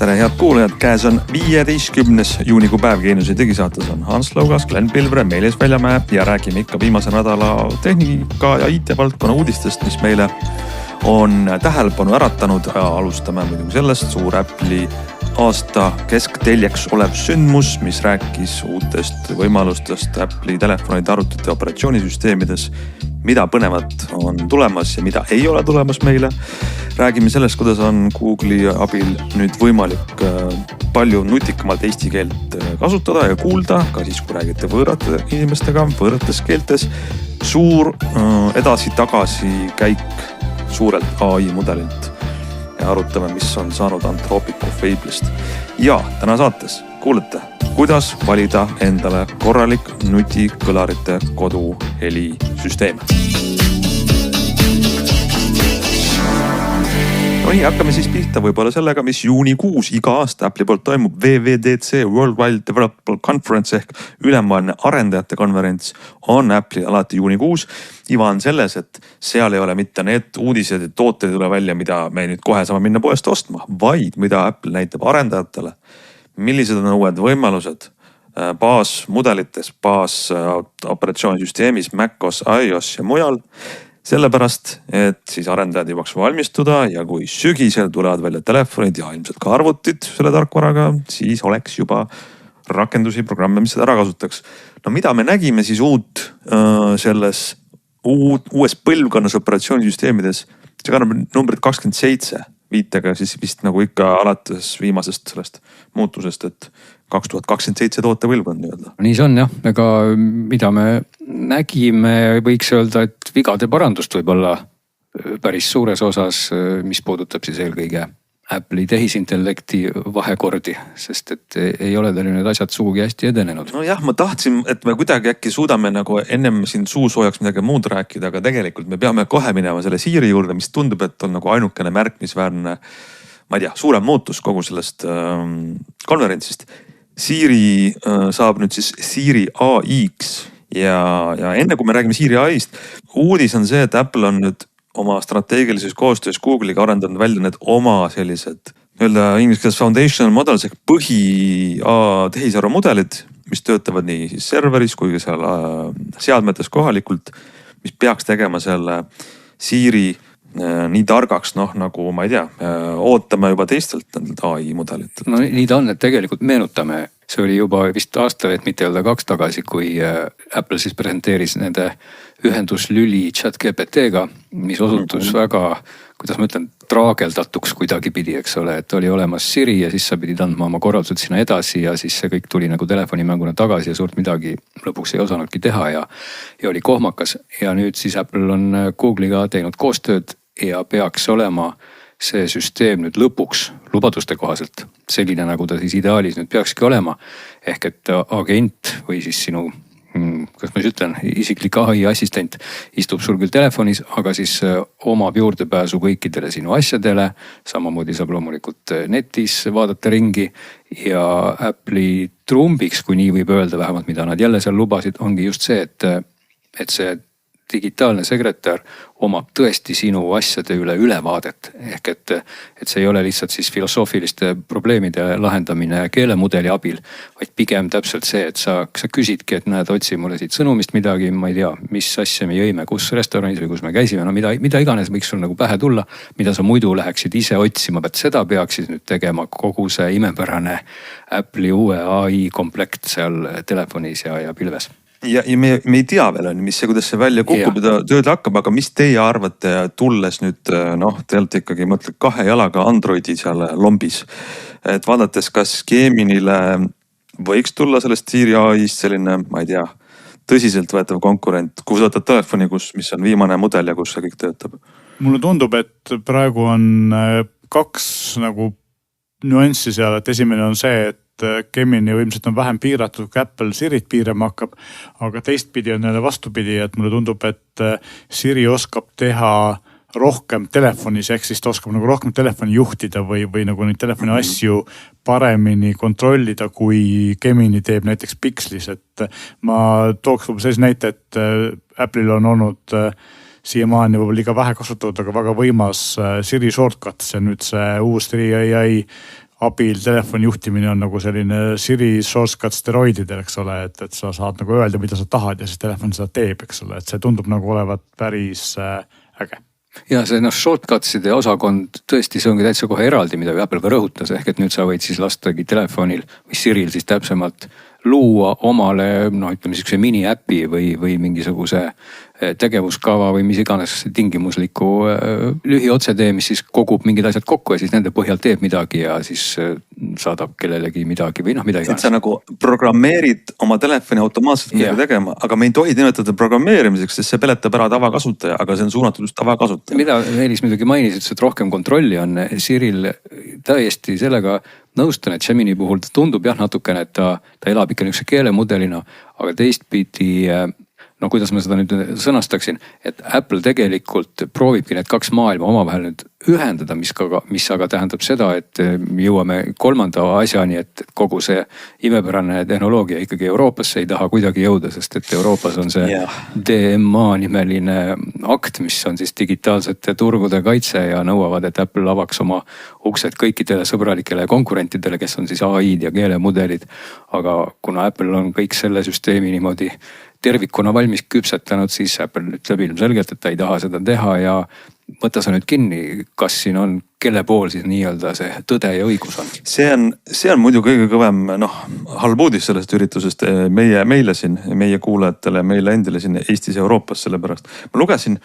tere, head kuulajad, käes on 15. juunikuu päev. Geeniuse digisaates on Hans Laugas, Glen Pilvre, Meelis Väljamäe ja räägime ikka viimase nädala tehnika ja IT-valdkonna uudistest, mis meile on tähelepanu äratanud. Alustame muidugi sellest suur Apple'i aasta keskteljeks olev sündmus, mis rääkis uutest võimalustest Apple'i telefonide, arvutite, operatsioonisüsteemides, mida põnevat on tulemas ja mida ei ole tulemas meile. Räägime sellest, kuidas on Google'i abil nüüd võimalik palju nutikamalt eesti keelt kasutada ja kuulda, ka siis, kui räägite võõrate inimestega, võõrates keeltes. Suur edasi-tagasi käik suurelt AI mudelilt ja arutame, mis on saanud Anthropicu Fable'ist. Ja täna saates kuulete, kuidas valida endale korralik nutikõlarite koduhelisüsteem. No nii, hakkame siis pihta võib-olla sellega, mis juunikuus iga aasta Apple'i poolt toimub. WWDC Worldwide Developer Conference ehk ülemaailmne arendajate konverents on Apple'i alati juunikuus. Iva on selles, et seal ei ole mitte need uudised ja tooted ei tule välja, mida me nüüd kohe saame minna poest ostma, vaid mida Apple näitab arendajatele. Millised on uued võimalused baasmudelites, baasoperatsioonsüsteemis, macOS, iOS ja mujal. Sellepärast, et siis arendajad jõuaks valmistuda ja kui sügisel tulevad välja telefonid ja ilmselt ka arvutid selle tarkvaraga, siis oleks juba rakendusi, programme, mis seda ära kasutaks. No mida me nägime siis uut selles uues põlvkonnas operatsioonisüsteemides? See kannab numbrit 27 viitega siis vist nagu ikka alates viimasest sellest muutusest, et 2027 tootepõlvkond nii-öelda. Nii see on jah, ega mida me nägime, võiks öelda, et vigade parandust võib-olla päris suures osas, mis puudutab siis eelkõige Apple'i tehisintellekti vahekordi, sest et ei ole tal need asjad sugugi hästi edenenud. No jah, ma tahtsin, et me kuidagi äkki suudame nagu ennem siin suusoojaks midagi muud rääkida, aga tegelikult me peame kohe minema selle Siri juurde, mis tundub, et on nagu ainukene märkimisväärne, ma ei tea, suurem muutus kogu sellest konverentsist. Siri saab nüüd siis Siri AI-ks ja enne kui me räägime Siri AI-st, uudis on see, et Apple on nüüd oma strateegilises koostöös Google'iga arendanud välja need oma sellised inglise keeles foundational models ehk tehisarumudelid, mis töötavad nii siis serveris kui ka seal seadmetes kohalikult, mis peaks tegema selle Siri nii targaks, nagu ma ei tea, ootame juba teistelt AI mudelit. No nii ta on, et tegelikult meenutame, see oli juba vist aasta, et mitte öelda 2 tagasi, kui Apple siis presenteeris nende ühenduslüli ChatGPT-ga, mis osutus väga, kuidas ma ütlen, traageldatuks kuidagi pidi, eks ole, et oli olemas Siri ja siis sa pidid andma oma korraldused sinna edasi ja siis see kõik tuli nagu telefonimänguna tagasi ja suurt midagi lõpuks ei osanudki teha ja oli kohmakas. Ja nüüd siis Apple on Google'iga teinud koostööd ja peaks olema see süsteem nüüd lõpuks lubaduste kohaselt selline, nagu ta siis ideaalis nüüd peakski olema. Ehk et agent või siis sinu, kas ma siis ütlen, isiklik AI assistent istub sul küll telefonis, aga siis omab juurdepääsu kõikidele sinu asjadele. Samamoodi saab loomulikult netis vaadata ringi ja Apple'i trumbiks, kui nii võib öelda vähemalt, mida nad jälle seal lubasid, ongi just see, et see digitaalne sekretär omab tõesti sinu asjade üle ülevaadet. Ehk et see ei ole lihtsalt siis filosoofiliste probleemide lahendamine keelemudeli abil, vaid pigem täpselt see, et sa küsidki, et näed, otsi mulle siit sõnumist midagi, ma ei tea, mis asja me jõime, kus restoranis või kus me käisime, no mida iganes võiks sul nagu pähe tulla, mida sa muidu läheksid ise otsima, et seda peaks siis nüüd tegema kogu see imepärane Apple'i uue AI komplekt seal telefonis ja pilves. Ja me ei tea veel, kuidas see välja kukub ja tööd hakkab, aga mis teie arvate tulles nüüd, tegelikult ikkagi mõtled 2 jalaga Androidi seal lombis, et vaadates, kas Geminile võiks tulla sellest Siri AI-st selline, ma ei tea, tõsiselt võetav konkurent, kui võtad telefoni, mis on viimane mudel ja kus see kõik töötab? Mulle tundub, et praegu on 2 nagu nüanssi seal, et esimene on see, et Gemini ilmselt on vähem piiratud, kui Apple Sirit piirama hakkab, aga teistpidi on jälle vastupidi, et mulle tundub, et Siri oskab teha rohkem telefonis, ehk siis ta oskab nagu rohkem telefoni juhtida või nagu neid telefoni asju paremini kontrollida, kui Gemini teeb näiteks Pixlis. Et ma tooks sellise näite, et Apple'il on olnud siiamaani liiga vähe kasutatud, aga väga võimas Siri shortcut, see on nüüd see uus Siri AI abil telefoni juhtimine on nagu selline Siri shortcut steroididel, eks ole, et sa saad nagu öelda, mida sa tahad ja siis telefon seda teeb, eks ole, et see tundub nagu olevat päris äge. Ja see shortcutside osakond tõesti, see ongi täitsa kohe eraldi, mida Apple ka rõhutas, ehk et nüüd sa võid siis lastagi telefonil või Siril siis täpsemalt luua omale ütleme siukse mini-äpi või mingisuguse tegevuskava või mis iganes tingimusliku lühiotsetee, mis siis kogub mingid asjad kokku ja siis nende põhjal teeb midagi ja siis saadab kellelegi midagi või mida iganes. Et sa nagu programmeerid oma telefoni automaatselt midagi tegema, aga me ei tohi nimetada programmeerimiseks, sest see peletab ära tavakasutaja, aga see on suunatud just tavakasutaja. Mida Meelis muidugi mainis, et rohkem kontrolli on Siril täiesti sellega nõustun, et Gemini puhul ta tundub jah natukene, et ta elab ikka niisuguse keelemudelina, aga teistpidi kuidas ma seda nüüd sõnastaksin, et Apple tegelikult proovibki need kaks maailma omavahel nüüd ühendada, mis aga tähendab seda, et jõuame kolmanda asjani, et kogu see imepärane tehnoloogia ikkagi Euroopasse ei taha kuidagi jõuda, sest et Euroopas on see DMA nimeline akt, mis on siis digitaalsete turgude kaitse ja nõuavad, et Apple avaks oma uksed kõikidele sõbralikele konkurentidele, kes on siis AI-d ja keelemudelid. Aga kuna Apple on kõik selle süsteemi niimoodi tervikuna valmis küpsetanud, siis Apple ütleb ilmselgelt, et ta ei taha seda teha ja võta sa nüüd kinni, kas siin on, kelle pool siis nii-öelda see tõde ja õigus on? See on muidu kõige kõvem halb uudis sellest üritusest meile siin, meie kuulajatele, meile endile siin Eestis ja Euroopas, sellepärast. Ma lugesin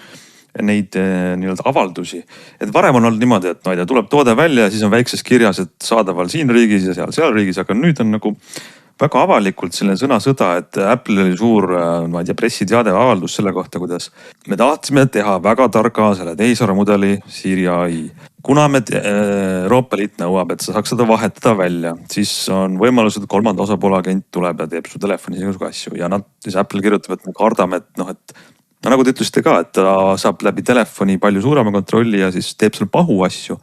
neid nii-öelda avaldusi, et varem on olnud niimoodi, et tuleb toode välja ja siis on väikses kirjas, et saadaval siin riigis ja seal riigis, aga nüüd on nagu väga avalikult selline sõnasõda, et Apple oli suur, pressiteade avaldus selle kohta, kuidas me tahtsime teha väga targa selle tehisarumudeli Siri AI. Kuna Euroopa Liit nõuab, et sa saaks seda vahetada välja, siis on võimalus, et kolmanda osapoole agent tuleb ja teeb su telefoni sinuga asju ja siis Apple kirjutab, et me kardame, et nagu te ütlesite ka, et ta saab läbi telefoni palju suurema kontrolli ja siis teeb sul pahu asju.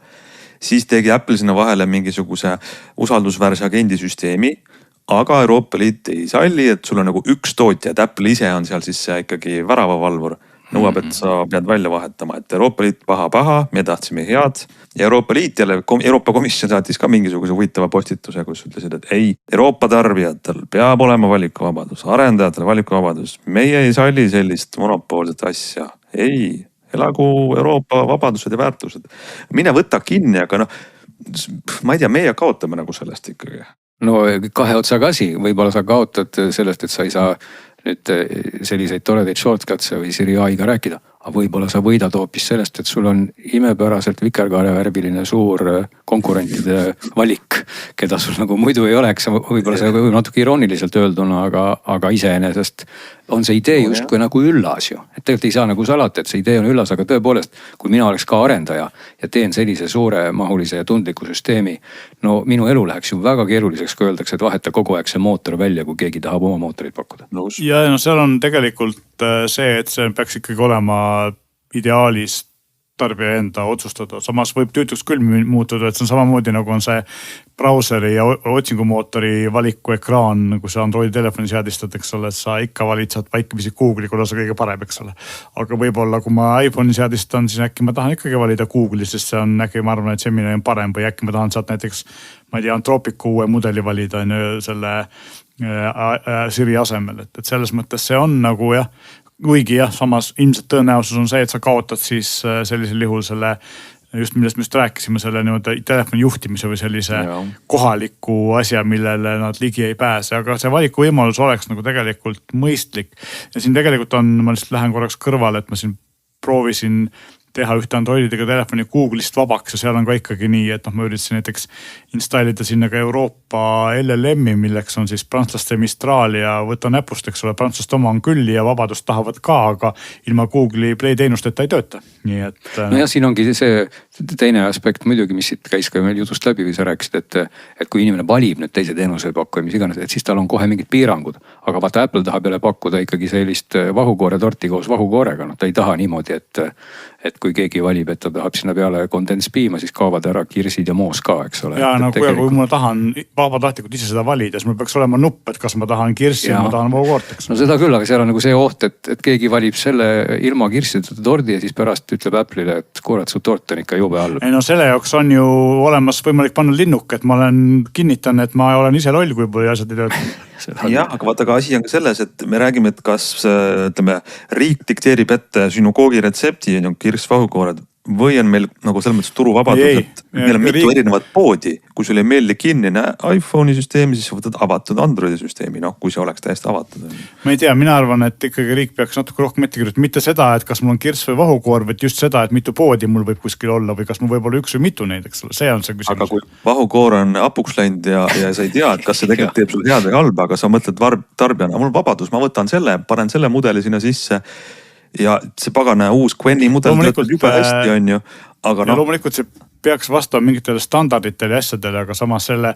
Siis tegi Apple sinna vahele mingisuguse usaldusväärse agendisüsteemi. Aga Euroopa Liit ei salli, et sul on nagu üks tootja, et Apple ise on seal siis ikkagi väravavalvur. Nõuab, et sa pead välja vahetama, et Euroopa Liit paha, me tahtsime head. Ja Euroopa Liit jälle, Euroopa Komisjon saatis ka mingisuguse huvitava postituse, kus ütlesid, et ei, Euroopa tarbijatel peab olema valikuvabadus, arendajatel valikuvabadus. Meie ei salli sellist monopoolset asja. Ei, elagu Euroopa vabadused ja väärtused. Mine võta kinni, aga ma ei tea, meie kaotame nagu sellest ikkagi. No kahe otsaga asi, võib-olla sa kaotad sellest, et sa ei saa nüüd selliseid toredaid shortcutse või Siri AI-ga rääkida. Aga võib-olla sa võidad hoopis sellest, et sul on imepäraselt vikerkaarevärviline suur konkurentide valik, keda sul nagu muidu ei oleks. Võib-olla see võib natuke irooniliselt öelduna, aga iseenesest on see idee justkui nagu üllas ju. Et tegelikult ei saa nagu salata, et see idee on üllas, aga tõepoolest, kui mina oleks ka arendaja ja teen sellise suure mahulise ja tundliku süsteemi, no minu elu läheks ju väga keeruliseks, kui öeldakse, et vaheta kogu aeg see mootor välja, kui keegi tahab oma mootorit pakkuda. Ja seal on tegelikult see, et see peaks ikkagi olema ideaalis tarbija enda otsustada. Samas võib tüütuks küll muutuda, et see on samamoodi nagu on see brauseri ja otsingumootori valiku ekraan, kui sa Androidi telefoni seadistad, eks ole, et sa ikka valid saad vaikimisi Google'i, kuna see kõige parem, eks ole. Aga võib-olla kui ma iPhone'i seadistan, siis äkki ma tahan ikkagi valida Google'i, sest see on äkki, ma arvan, et Gemini on parem või äkki ma tahan saad näiteks, ma ei tea, Anthropicu uue mudeli valida selle Siri asemel, et selles mõttes see on nagu jah, kuigi jah, samas ilmselt tõenäosus on see, et sa kaotad siis sellisel juhul selle, just millest me just rääkisime, selle telefoni juhtimise või sellise kohaliku asja, millele nad ligi ei pääse, aga see valiku võimalus oleks nagu tegelikult mõistlik. Ja siin tegelikult on, ma lihtsalt lähen korraks kõrvale, et ma siin proovisin teha ühte Androididega telefoni Google'ist vabaks ja seal on ka ikkagi nii, et ma üritasin näiteks installida sinna ka Euroopa LLM-i, milleks on siis prantslaste Mistral ja võta näpust, eks ole, prantslaste oma on küll ja vabadust tahavad ka, aga ilma Google'i Play teenusteta ei tööta. Nii et no ja siin ongi see teine aspekt muidugi, mis siit käis ka meil jutust läbi või sa rääkisid, et kui inimene valib nüüd teise teenuse pakkuja, mis iganes, et siis tal on kohe mingid piirangud, aga vaata Apple tahab jälle pakkuda ikkagi sellist vahukoore torti koos vahukoorega, ta ei taha niimoodi, et kui keegi valib, et ta tahab sinna peale kondenspiima, siis kaovad ära kirsid ja moos ka, eks ole. Ja kui ma tahan vabatahtlikult ise seda valida, siis mul peaks olema nupp, et kas ma tahan kirsi ja ma tahan vahukoort, eks. No seda küll, aga seal on nagu see oht, et keegi valib selle ilma kirssideta tordi ja siis pärast ütleb Apple'ile, et kurat, su tort on ikka jube halb. ei no selle jaoks on ju olemas võimalik panna linnuk, et ma kinnitan, et ma olen ise loll, kui pole asjad ei tööta. jah, aga vaata, aga asi on ka selles, et me räägime, et kas ütleme, riik dikteerib ette sinu koogiretsepti, kirss-vahukoored või on meil nagu selles mõttes turuvabadus, et meil on mitu erinevat poodi, kui sul ei meeldi kinnine iPhone'i süsteemi, siis võtad avatud Androidi süsteemi, noh kui see oleks täiesti avatud. ma ei tea, mina arvan, et ikkagi riik peaks natuke rohkem ette kirjutama, mitte seda, et kas mul on kirss või vahukoor, vaid just seda, et mitu poodi mul võib kuskil olla või kas mul võib olla üks või mitu neid, eks ole, see on see küsimus. aga kui vahukoor on hapuks läinud ja sa ei tea, et kas see tegelikult teeb sul head või halba, aga sa mõtled tarbijana, mul on vabadus, ma võtan selle, panen selle mudeli sinna sisse. Ja see pagana uus Qweni mudel töötab juba hästi, on ju. Aga no loomulikult see peaks vastama mingitele standarditele ja asjadele, aga samas selle,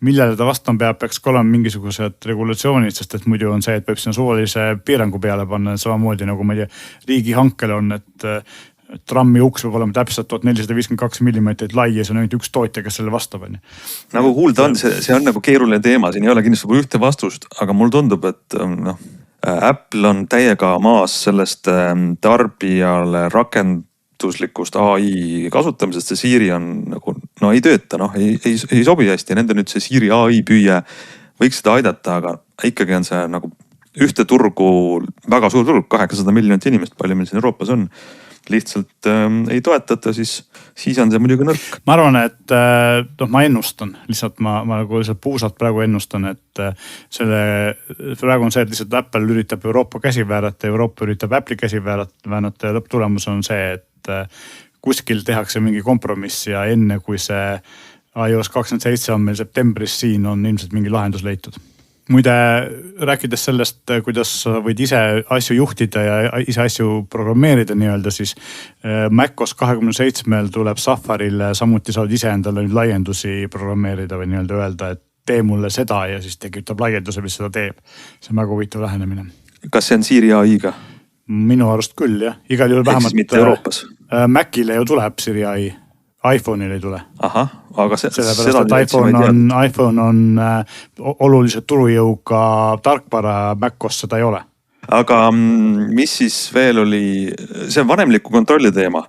millele ta vastama peaks ka olema mingisugused regulatsioonid, sest et muidu on see, et võib sinna suvalise piirangu peale panna, samamoodi nagu ma ei tea, riigihankel on, et trammi uks võib olema täpselt 1452 mm lai ja see on ainult üks tootja, kes selle vastab. Nagu kuulda on, see on nagu keeruline teema, siin ei ole kindlasti ühte vastust, aga mul tundub, et noh, Apple on täiega maas sellest tarbijale rakenduslikust AI kasutamisest, see Siri on nagu, no ei tööta, noh ei sobi hästi. Nende nüüd see Siri AI püüe võiks seda aidata, aga ikkagi on see nagu ühte turgu, väga suur turg, 800 miljonit inimest, palju meil siin Euroopas on. Lihtsalt ei toetata, siis on see muidugi nõrk. Ma arvan, et ma ennustan, lihtsalt ma nagu lihtsalt puusalt praegu ennustan, et praegu on see, et lihtsalt Apple üritab Euroopa käsi väärata, Euroopa üritab Apple'i käsi väärata ja lõpptulemus on see, et kuskil tehakse mingi kompromiss ja enne kui see iOS 27 on meil septembris siin, on ilmselt mingi lahendus leitud. Muide, rääkides sellest, kuidas võid ise asju juhtida ja ise asju programmeerida nii-öelda, siis macOS 27 tuleb Safaril, samuti saad ise endale laiendusi programmeerida või nii-öelda öelda, et tee mulle seda ja siis tekitab laienduse, mis seda teeb. See on väga huvitav lähenemine. Kas see on Siri AI-ga? Minu arust küll, jah. Igal juhul vähemalt mitte Euroopas. Macile ju tuleb Siri AI. iPhone'il ei tule. Ahah, aga sellepärast, et iPhone on oluliselt turujõuga tarkvara, macOS seda ei ole. Aga mis siis veel oli, see vanemliku kontrolli teema,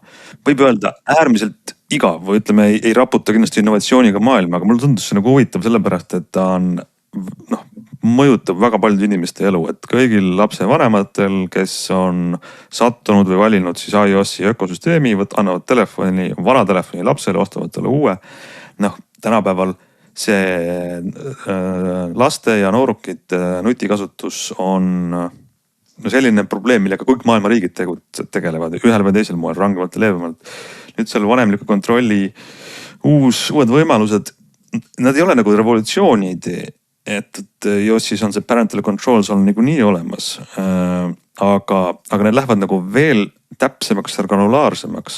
võib öelda äärmiselt igav või ütleme, ei raputa kindlasti innovatsiooniga maailma, aga mulle tundus see nagu huvitav sellepärast, et ta on, mõjutab väga paljude inimeste elu, et kõigil lapsevanematel, kes on sattunud või valinud siis iOS-i ökosüsteemi, annavad telefoni, vana telefoni lapsele, ostavad talle uue. Tänapäeval see laste ja noorukite nutikasutus on selline probleem, millega kõik maailma riigid tegelevad ühel või teisel moel, rangemalt ja leebemalt. Nüüd seal vanemliku kontrolli uued võimalused, nad ei ole nagu revolutsiooni idee. Et iOS-is on see parental controls on nagu nii olemas, aga need lähevad nagu veel täpsemaks ja granulaarsemaks.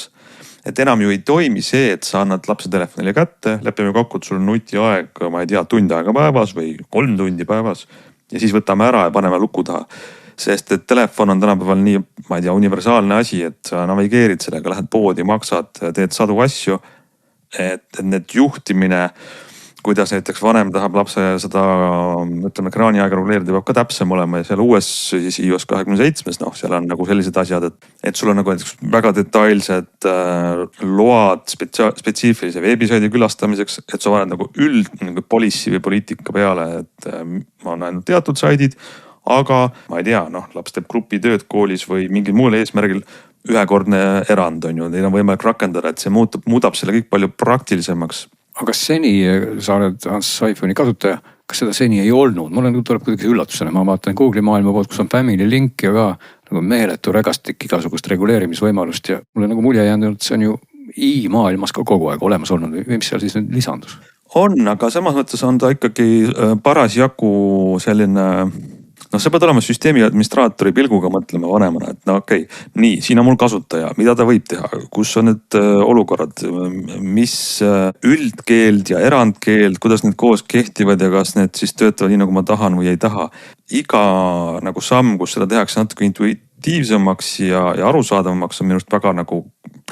Et enam ju ei toimi see, et sa annad lapse telefonile kätte, lepime kokku, et sul on nutiaeg, ma ei tea, tund aega päevas või 3 tundi päevas ja siis võtame ära ja paneme luku taha. Sest et telefon on tänapäeval nii, ma ei tea, universaalne asi, et sa navigeerid sellega, lähed poodi, maksad, teed sadu asju, et need juhtimine, kuidas näiteks vanem tahab lapse seda, ütleme, ekraaniaega reguleerida, peab ka täpsem olema ja seal uues siis iOS 27, seal on nagu sellised asjad, et sul on nagu väga detailsed load spetsiifilise veebisaidi külastamiseks, et sa paned nagu policy või poliitika peale, et on ainult teatud saidid, aga ma ei tea, laps teeb grupitööd koolis või mingil muul eesmärgil ühekordne erand on ju, neil on võimalik rakendada, et see muudab selle kõik palju praktilisemaks. Aga seni, sa oled iPhone'i kasutaja, kas seda seni ei olnud? Mulle tuleb kuidagi üllatusena, ma vaatan Google'i maailma poolt, kus on family link ja ka nagu meeletu regastik igasugust reguleerimisvõimalust ja mulle nagu mulje jäänud, et see on ju i-maailmas ka kogu aeg olemas olnud või mis seal siis nüüd lisandus? On, aga samas mõttes on ta ikkagi parasjagu selline, sa pead olema süsteemi administraatori pilguga mõtlema vanemana, et okei, nii, siin on mul kasutaja, mida ta võib teha, kus on need olukorrad, mis üldkeeld ja erandkeeld, kuidas need koos kehtivad ja kas need siis töötavad nii, nagu ma tahan või ei taha. Iga nagu samm, kus seda tehakse natuke intuitiivsemaks ja arusaadavamaks on minust väga nagu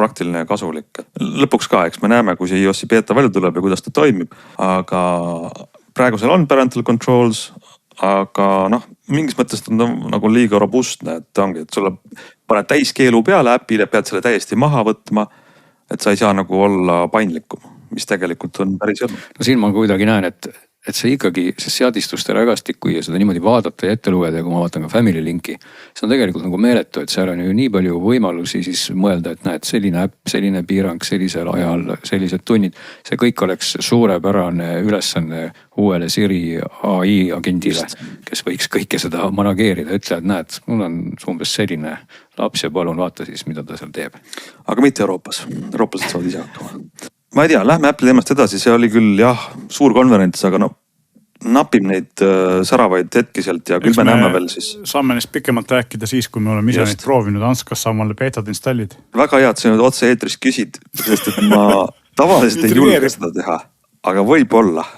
praktiline ja kasulik. Lõpuks ka, eks me näeme, kui see iOS-i beta välja tuleb ja kuidas ta toimib, aga praegu seal on parental controls, aga mingis mõttes on nagu liiga robustne, et ongi, et sulle paned täiskeelu peale äpile, pead selle täiesti maha võtma et sa ei saa nagu olla paindlikum, mis tegelikult on päris hea. No siin ma kuidagi näen, et see ikkagi, see seadistuste rägastik, kui seda niimoodi vaadata ja ette lugeda ja kui ma vaatan ka Family Linki, see on tegelikult nagu meeletu, et seal on ju nii palju võimalusi siis mõelda, et näed, selline äpp, selline piirang, sellisel ajal, sellised tunnid. See kõik oleks suurepärane ülesanne uuele Siri AI agendile, kes võiks kõike seda manageerida, ütle, et näed, mul on umbes selline laps ja palun vaata siis, mida ta seal teeb. Aga mitte Euroopas, eurooplased saavad ise hakkama. Ma ei tea, lähme Apple'i teemast edasi, see oli küll jah, suur konverents, aga napib neid säravaid hetki sealt ja küll me näeme veel siis. Saame neist pikemalt rääkida siis, kui me oleme ise neid proovinud. Ants, kas sa omale beetad installid? Väga hea, et sa nüüd otse eetris küsid, sest et ma tavaliselt ei julge seda teha, aga võib-olla,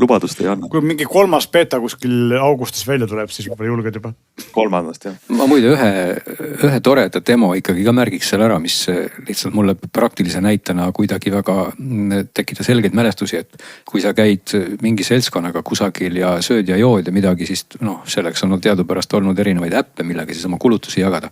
lubadust ei anna. Kui mingi 3. beeta kuskil augustis välja tuleb, siis võib-olla julged juba. 3. jah. Ma muide ühe toreda demo ikkagi ka märgiks seal ära, mis lihtsalt mulle praktilise näitena kuidagi väga tekitas selgeid mälestusi, et kui sa käid mingi seltskonnaga kusagil ja sööd ja jood ja midagi, siis selleks on teadupärast olnud erinevaid äppe, millega siis oma kulutusi jagada.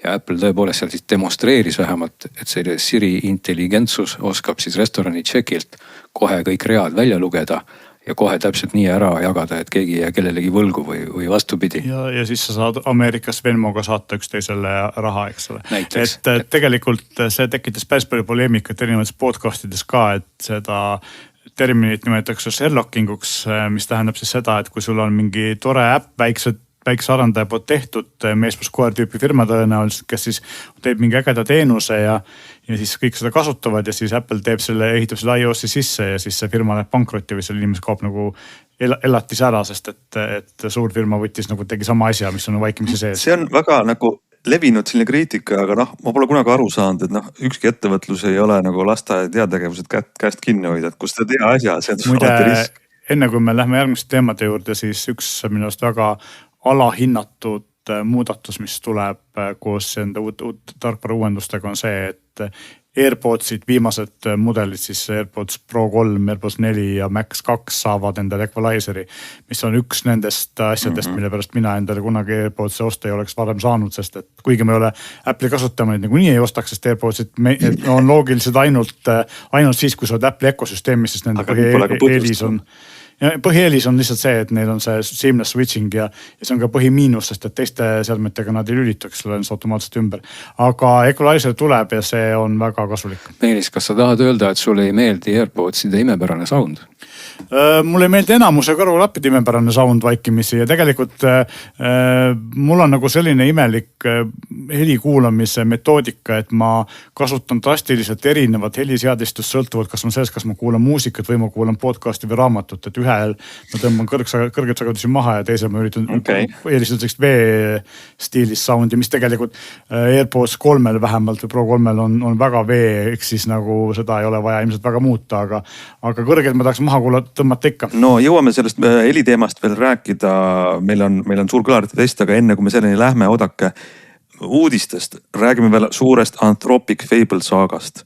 Ja Apple tõepoolest seal siis demonstreeris vähemalt, et see Siri intelligentsus oskab siis restorani checkilt kohe kõik read välja lugeda ja kohe täpselt nii ära jagada, et keegi ei jää kellelegi võlgu või vastupidi. Ja siis sa saad Ameerikas Venmoga saata üksteisele raha, eks ole. Näiteks. Et tegelikult see tekitas päris palju poleemikat erinevates podcastides ka, et seda terminit nimetatakse Sherlockinguks, mis tähendab siis seda, et kui sul on mingi tore äpp väikse arendaja poolt tehtud mees plus koer tüüpi firma tõenäoliselt, kes siis teeb mingi ägeda teenuse ja siis kõik seda kasutavad ja siis Apple ehitab selle iOS-i sisse ja siis see firma läheb pankrotti või selle inimese kaob nagu elatis ära, sest et suur firma võttis nagu tegi sama asja, mis on vaikimisi sees. See on väga nagu levinud selline kriitika, aga ma pole kunagi aru saanud, et ükski ettevõtlus ei ole nagu lasteaia teategevused käest kinni hoida, et kus ta tea asja, see on alati risk. Enne kui me lähme järgmiste teemade juurde, siis üks minu arust väga alahinnatud muudatus, mis tuleb koos enda uut tarkvara uuendustega on see, et AirPodsid, viimased mudelid, siis AirPods Pro 3, AirPods 4 ja Max 2 saavad endale equalizeri, mis on üks nendest asjadest, mille pärast mina endale kunagi AirPodsi osta ei oleks varem saanud, sest et kuigi me ei ole Apple'i kasutama, neid nagu nii ei ostaks, sest AirPodsid on loogilised ainult siis, kui sa oled Apple'i ökosüsteemis, sest nende põhieelis on. Ja põhieelis on lihtsalt see, et neil on see seamless switching ja see on ka põhimiinus, sest et teiste seadmetega nad ei lülitaks, selle on automaatselt ümber. Aga equalizer tuleb ja see on väga kasulik. Meelis, kas sa tahad öelda, et sulle ei meeldi AirPodside imepärane sound? Mulle ei meeldi enamuse kõrvalappide imepärane sound vaikimisi ja tegelikult mul on nagu selline imelik heli kuulamise metoodika, et ma kasutan drastiliselt erinevat heliseadistust sõltuvalt, kas on selles, kas ma kuulan muusikat või ma kuulan podcasti või raamatut, et ühel ma tõmban kõrget sagedusi maha ja teisel ma üritan eelistada sellist V-stiilis soundi, mis tegelikult AirPods 3 vähemalt või Pro 3 on väga V, eks siis nagu seda ei ole vaja ilmselt väga muuta, aga kõrgelt ma tahaks maha tõmmata ikka. No jõuame sellest heliteemast veel rääkida, meil on suur kõlarite test, aga enne kui me selleni lähme, oodake uudistest, räägime veel suurest Anthropic Fable saagast.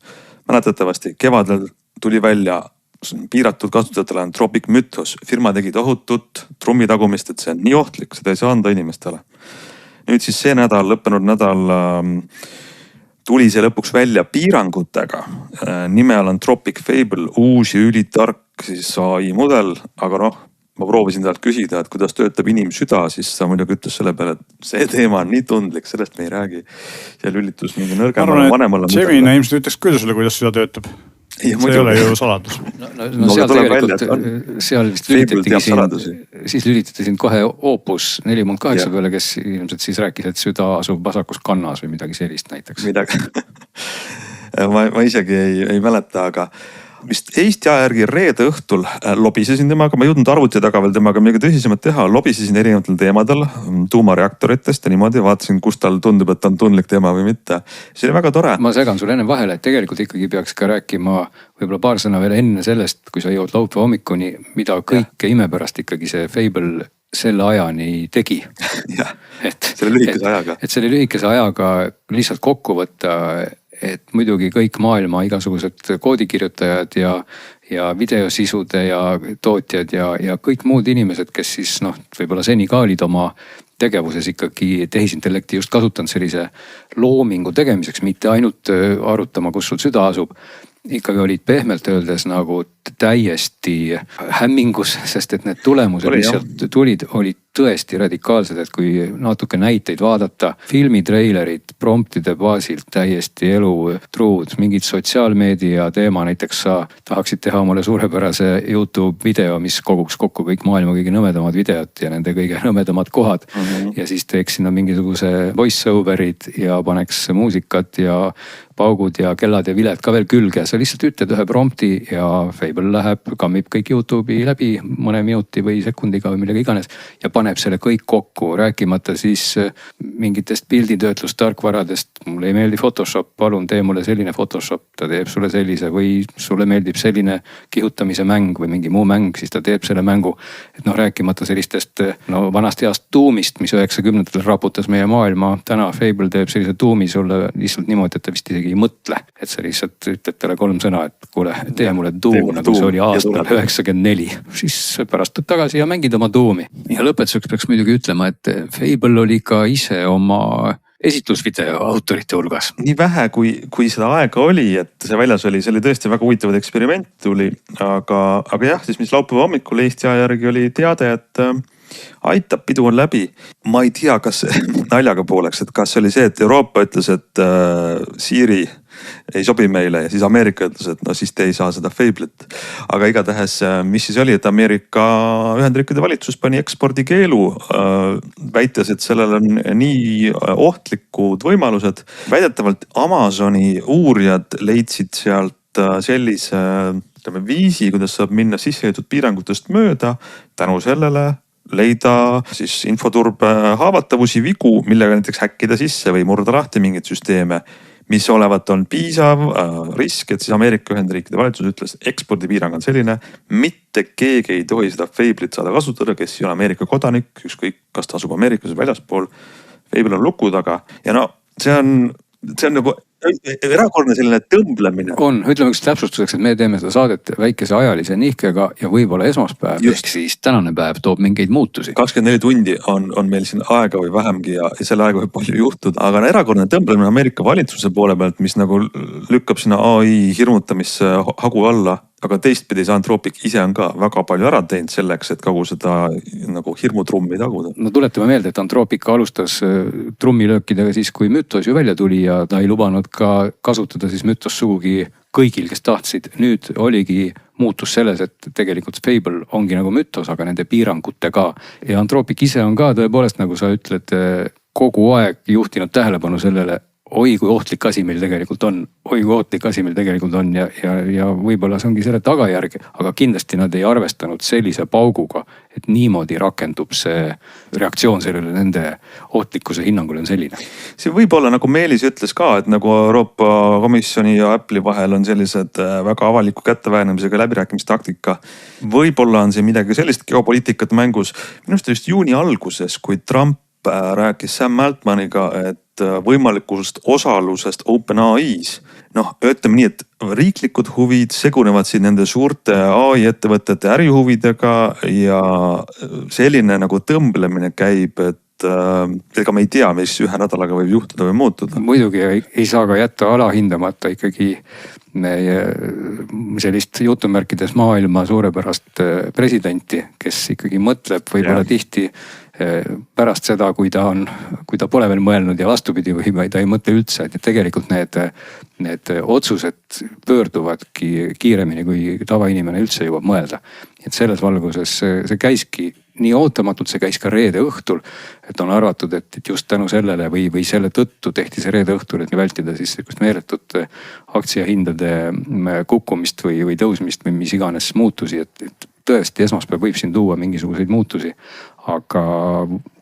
Mäletatavasti kevadel tuli välja piiratud kasutajatele Anthropic Mythos, firma tegi tohutut trummitagumist, et see on nii ohtlik, seda ei saa anda inimestele. Nüüd siis see lõppenud nädal tuli see lõpuks välja piirangutega. Nime on Anthropic Fable, uus ja ülitark siis AI mudel, aga ma proovisin talt küsida, et kuidas töötab inimsüda, siis ta muidugi ütles selle peale, et see teema on nii tundlik, sellest me ei räägi. Ja lülitus mingi nõrgemale vanemale. Gemini ilmselt ütleks küll sulle, kuidas süda töötab. See ei ole ju saladus. No seal tegelikult, seal vist lülitati sind kohe Opus 4.8 peale, kes ilmselt siis rääkis, et süda asub vasakus kannas või midagi sellist näiteks. Midagi. ma isegi ei mäleta, aga vist Eesti aja järgi reede õhtul lobisesin temaga, ma ei jõudnud arvuti taga veel temaga midagi tõsisemalt teha, lobisesin erinevatel teemadel, tuumareaktoritest ja niimoodi vaatasin, kus tal tundub, et on tundlik teema või mitte. See oli väga tore. Ma segan sulle enne vahele, et tegelikult ikkagi peaks ka rääkima võib-olla paar sõna veel enne sellest, kui sa jõud laupäeva hommikuni, mida kõike imepärast ikkagi see Fable selle ajani tegi. Selle lühikese ajaga. Et selle lühikese ajaga lihtsalt kokku võtta, et muidugi kõik maailma igasugused koodikirjutajad ja videosisude ja tootjad ja kõik muud inimesed, kes siis võib-olla seni ka olid oma tegevuses ikkagi tehisintellekti just kasutanud sellise loomingu tegemiseks, mitte ainult arutama, kus sul süda asub. Ikkagi olid pehmelt öeldes nagu täiesti hämmingus, sest et need tulemused, mis sealt tulid, olid tõesti radikaalsed, et kui natuke näiteid vaadata, filmitreilerid promptide baasilt täiesti elutruud, mingid sotsiaalmeedia teema, näiteks sa tahaksid teha mulle suurepärase YouTube video, mis koguks kokku kõik maailma kõige nõmedamad videod ja nende kõige nõmedamad kohad. Ja siis teeks sinna mingisuguse voice over'id ja paneks muusikat ja paugud ja kellad ja viled ka veel külge. Sa lihtsalt ütled ühe prompti ja Fable läheb, kammib kõik YouTube'i läbi mõne minuti või sekundiga või millega iganes ja paneb selle kõik kokku, rääkimata siis mingitest pilditöötlustarkvaradest. Mulle ei meeldi Photoshop, palun tee mulle selline Photoshop, ta teeb sulle sellise, või sulle meeldib selline kihutamise mäng või mingi muu mäng, siis ta teeb selle mängu. Et noh, rääkimata sellistest vanast heast tuumist, mis 90-ndatel raputas meie maailma. Täna Fable teeb sellise tuumi sulle lihtsalt niimoodi, et ta vist isegi ei mõtle, et sa lihtsalt ütled talle 3 sõna, et kuule, tee mulle tuum, nagu see oli aastal 94. Siis pärast tuleb tagasi ja mängid oma tuumi. Ja lõpetuseks peaks muidugi ütlema, et Fable oli ka ise oma esitlusvideo autorite hulgas. Nii vähe, kui seda aega oli, et see väljas oli, see oli tõesti väga huvitavad eksperiment tuli, aga jah, siis mis laupäeva hommikul Eesti aja järgi oli teade, et aitab, pidu on läbi. Ma ei tea, kas naljaga pooleks, et kas oli see, et Euroopa ütles, et Siri ei sobi meile ja siis Ameerika ütles, et no siis te ei saa seda Fablet. Aga igatahes, mis siis oli, et Ameerika Ühendriikide valitsus pani ekspordikeelu, väites, et sellel on nii ohtlikud võimalused. Väidetavalt Amazoni uurijad leidsid sealt sellise viisi, kuidas saab minna sisseheitud piirangutest mööda, tänu sellele leida siis infoturbe haavatavusi, vigu, millega näiteks häkkida sisse või murda lahti mingeid süsteeme, mis olevat on piisav risk, et siis Ameerika Ühendriikide valitsus ütles, ekspordipiirang on selline, mitte keegi ei tohi seda Fablet saada kasutada, kes ei ole Ameerika kodanik, ükskõik kas ta asub Ameerikas või väljaspool. Fable on luku taga ja no see on nagu erakordne selline tõmblemine. On, ütleme üks täpsustuseks, et me teeme seda saadet väikese ajalise nihkega ja võib-olla esmaspäev, ehk siis tänane päev toob mingeid muutusi. 24 tundi on meil siin aega või vähemgi ja selle aega võib palju juhtuda, aga erakordne tõmblemine Ameerika valitsuse poole pealt, mis nagu lükkab sinna AI hirmutamisse hagu alla. Aga teistpidi see Anthropic ise on ka väga palju ära teinud selleks, et kogu seda nagu hirmutrummi taguda. No tuletame meelde, et Anthropic alustas trummilöökidega siis, kui Mythos ju välja tuli ja ta ei lubanud ka kasutada siis Mythos sugugi kõigil, kes tahtsid. Nüüd oligi muutus selles, et tegelikult Fable ongi nagu Mythos, aga nende piirangutega. Ja Anthropic ise on ka tõepoolest, nagu sa ütled, kogu aeg juhtinud tähelepanu sellele, oi kui ohtlik asi meil tegelikult on, ja võib-olla see ongi selle tagajärg, aga kindlasti nad ei arvestanud sellise pauguga, et niimoodi rakendub see reaktsioon sellele, nende ohtlikkuse hinnangul on selline. See võib olla, nagu Meelis ütles ka, et nagu Euroopa Komisjoni ja Apple'i vahel on sellised väga avaliku kätteväänemisega läbirääkimistaktika. Võib-olla on see midagi sellist geopoliitikat mängus. Minust just juuni alguses, kui Trump rääkis Sam Altmaniga, et võimalikust osalusest OpenAI's. Noh, ütleme nii, et riiklikud huvid segunevad siin nende suurte AI ettevõtete ärihuvidega ja selline nagu tõmblemine käib, et ega me ei tea, mis ühe nädalaga võib juhtuda või muutuda. Muidugi ei saa ka jätta alahindamata ikkagi meie sellist jutumärkides maailma suurepärast presidenti, kes ikkagi mõtleb võib-olla tihti pärast seda, kui ta pole veel mõelnud ja vastupidi või ta ei mõtle üldse, et tegelikult need otsused pöörduvadki kiiremini, kui tavainimene üldse jõuab mõelda. Et selles valguses see käiski nii ootamatult, see käis ka reede õhtul, et on arvatud, et just tänu sellele või selle tõttu tehti see reede õhtul, et vältida siis meeletut aktsiahindade kukkumist või tõusmist või mis iganes muutusi, et tõesti esmaspäev võib siin tuua mingisuguseid muutusi. Aga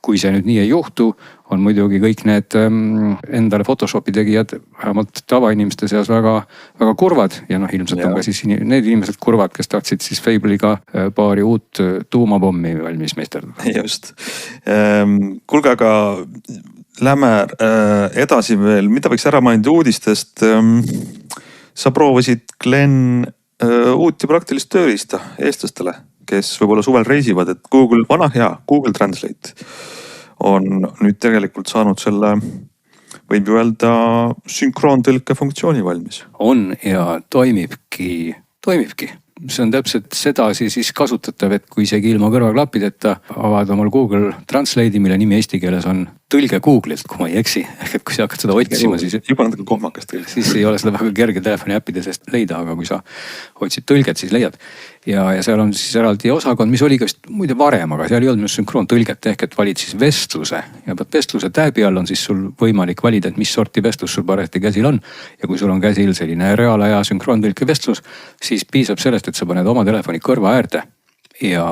kui see nüüd nii ei juhtu, on muidugi kõik need endale Photoshopi tegijad vähemalt tavainimeste seas väga, väga kurvad. Ja noh, ilmselt on ka siis need inimesed kurvad, kes tahtsid siis Fable'iga paari uut tuumapommi valmis meisterdada. Just. Kuulge, aga lähme edasi veel, mida võiks ära mainida uudistest. Sa proovisid, Glen, uut ja praktilist tööriista eestlastele, kes võib-olla suvel reisivad, et Google, vana hea Google Translate on nüüd tegelikult saanud selle, võib ju öelda, sünkroontõlke funktsiooni valmis. On ja toimibki. See on täpselt sedasi siis kasutatav, et kui isegi ilma kõrvaklappideta avad omal Google Translate'i, mille nimi eesti keeles on tõlge Google'ilt, kui ma ei eksi. Ehk et kui sa hakkad seda otsima, siis juba natuke kohmakas tõlge. Siis ei ole seda väga kerge telefoni äppide seest leida, aga kui sa otsid tõlget, siis leiad. Ja seal on siis eraldi osakond, mis oli ka vist muide varem, aga seal ei olnud sünkroontõlget, ehk et valid siis vestluse ja vestluse tääbi all on siis sul võimalik valida, et mis sorti vestlus sul parajasti käsil on. Ja kui sul on käsil selline reaalaja sünkroontõlke vestlus, siis piisab sellest, et sa paned oma telefoni kõrva äärde ja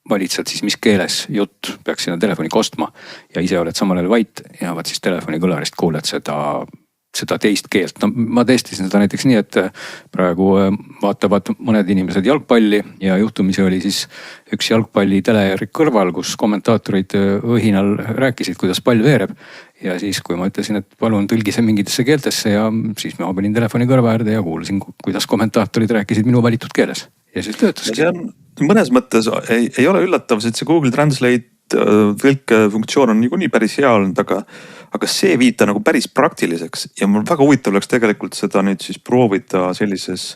valid sealt siis, mis keeles jutt peaks sinna telefoni kostma ja ise oled samal ajal vait ja vaat siis telefoni kõlarist kuuled seda teist keelt. No ma testisin seda näiteks nii, et praegu vaatavad mõned inimesed jalgpalli ja juhtumisi oli siis üks jalgpalli teleri kõrval, kus kommentaatorid õhinal rääkisid, kuidas pall veereb. Ja siis, kui ma ütlesin, et palun tõlgi see mingitesse keeltesse ja siis ma panin telefoni kõrva äärde ja kuulasin, kuidas kommentaatorid rääkisid minu valitud keeles. Ja siis töötaski. Mõnes mõttes ei ole üllatav, et see Google Translate tõlkefunktsioon on niikuinii päris hea olnud, aga see viita nagu päris praktiliseks ja mul väga huvitav oleks tegelikult seda nüüd siis proovida sellises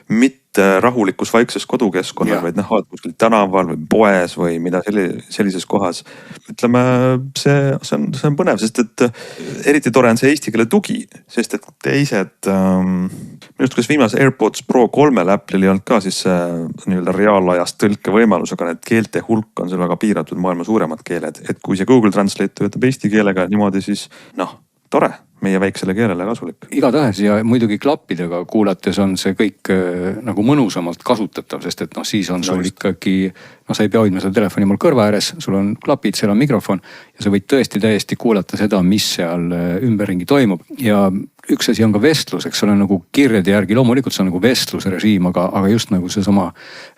mitte rahulikus vaikses kodukeskkonnal, vaid oled kuskil tänaval või poes või mida sellises kohas. Ütleme, see on põnev, sest et eriti tore on see eesti keele tugi, sest et teised, minu arust kas viimase AirPods Pro 3 Apple'il ei olnud ka siis nii-öelda reaalajast tõlke võimalus, aga need keelte hulk on seal väga piiratud, maailma suuremad keeled. Et kui see Google Translate töötab eesti keelega niimoodi, siis tore, meie väiksele keelele kasulik. Igatahes ja muidugi klappidega kuulates on see kõik nagu mõnusamalt kasutatav, sest et siis on sul ikkagi, sa ei pea hoidma seda telefoni mul kõrva ääres, sul on klapid, seal on mikrofon ja sa võid tõesti täiesti kuulata seda, mis seal ümberringi toimub. Ja üks asi on ka vestlus, eks ole, nagu kirjade järgi, loomulikult see on nagu vestluse režiim, aga just nagu see sama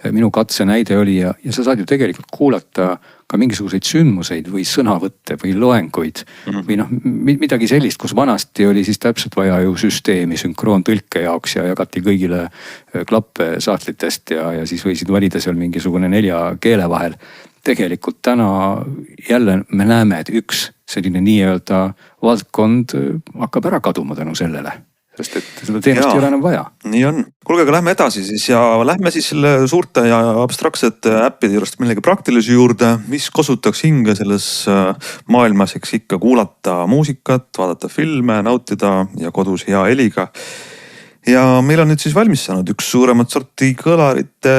minu katse näide oli ja sa saad ju tegelikult kuulata ka mingisuguseid sündmuseid või sõnavõtte või loenguid või midagi sellist, kus vanasti oli siis täpselt vaja ju süsteemi sünkroontõlke jaoks ja jagati kõigile klappe saatlitest ja siis võisid valida seal mingisugune 4 keele vahel. Tegelikult täna jälle me näeme, et üks selline nii-öelda valdkond hakkab ära kaduma tänu sellele. Sest et seda teenust ei ole enam vaja. Nii on. Kuulge, aga lähme edasi siis ja lähme siis selle suurte ja abstraktsete äppide juurest millegi praktilise juurde, mis kasutaks hinge selles maailmas, eks ikka kuulata muusikat, vaadata filme, nautida ja kodus hea heliga. Ja meil on nüüd siis valmis saanud üks suuremat sorti kõlarite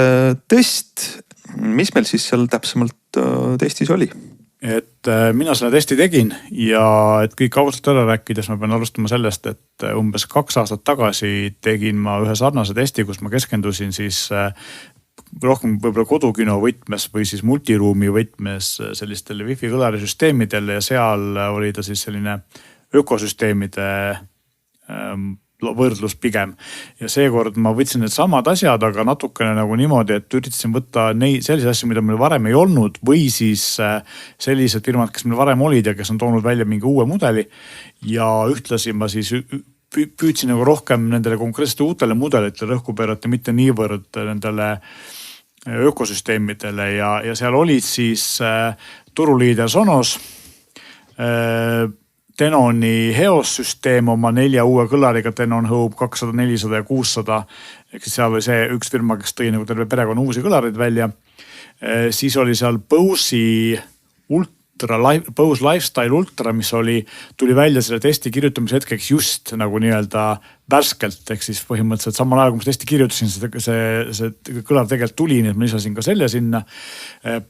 test. Mis meil siis seal täpsemalt testis oli? Et mina selle testi tegin ja et kõik ausalt ära rääkides ma pean alustama sellest, et umbes 2 aastat tagasi tegin ma ühe sarnase testi, kus ma keskendusin siis rohkem võib-olla kodukino võtmes või siis multiruumi võtmes sellistele wifi kõlarisüsteemidele ja seal oli ta siis selline ökosüsteemide võrdlus pigem. Ja seekord ma võtsin need samad asjad, aga natukene nagu niimoodi, et üritasin võtta selliseid asju, mida meil varem ei olnud või siis sellised firmad, kes meil varem olid ja kes on toonud välja mingi uue mudeli. Ja ühtlasi ma siis püüdsin nagu rohkem nendele konkreetsete uutele mudelitele rõhku pöörata, mitte niivõrd nendele ökosüsteemidele ja seal olid siis turuliider Sonos, Denoni Heos süsteem oma 4 uue kõlariga, Denon Home 200, 400 ja 600. Ehk siis seal oli see üks firma, kes tõi nagu terve perekonna uusi kõlarid välja. Siis oli seal Bose Lifestyle Ultra, mis tuli välja selle testi kirjutamise hetkeks just nagu nii-öelda värskelt. Ehk siis põhimõtteliselt samal ajal, kui ma testi kirjutasin, see kõlar tegelikult tuli, nii et ma lisasin ka selle sinna.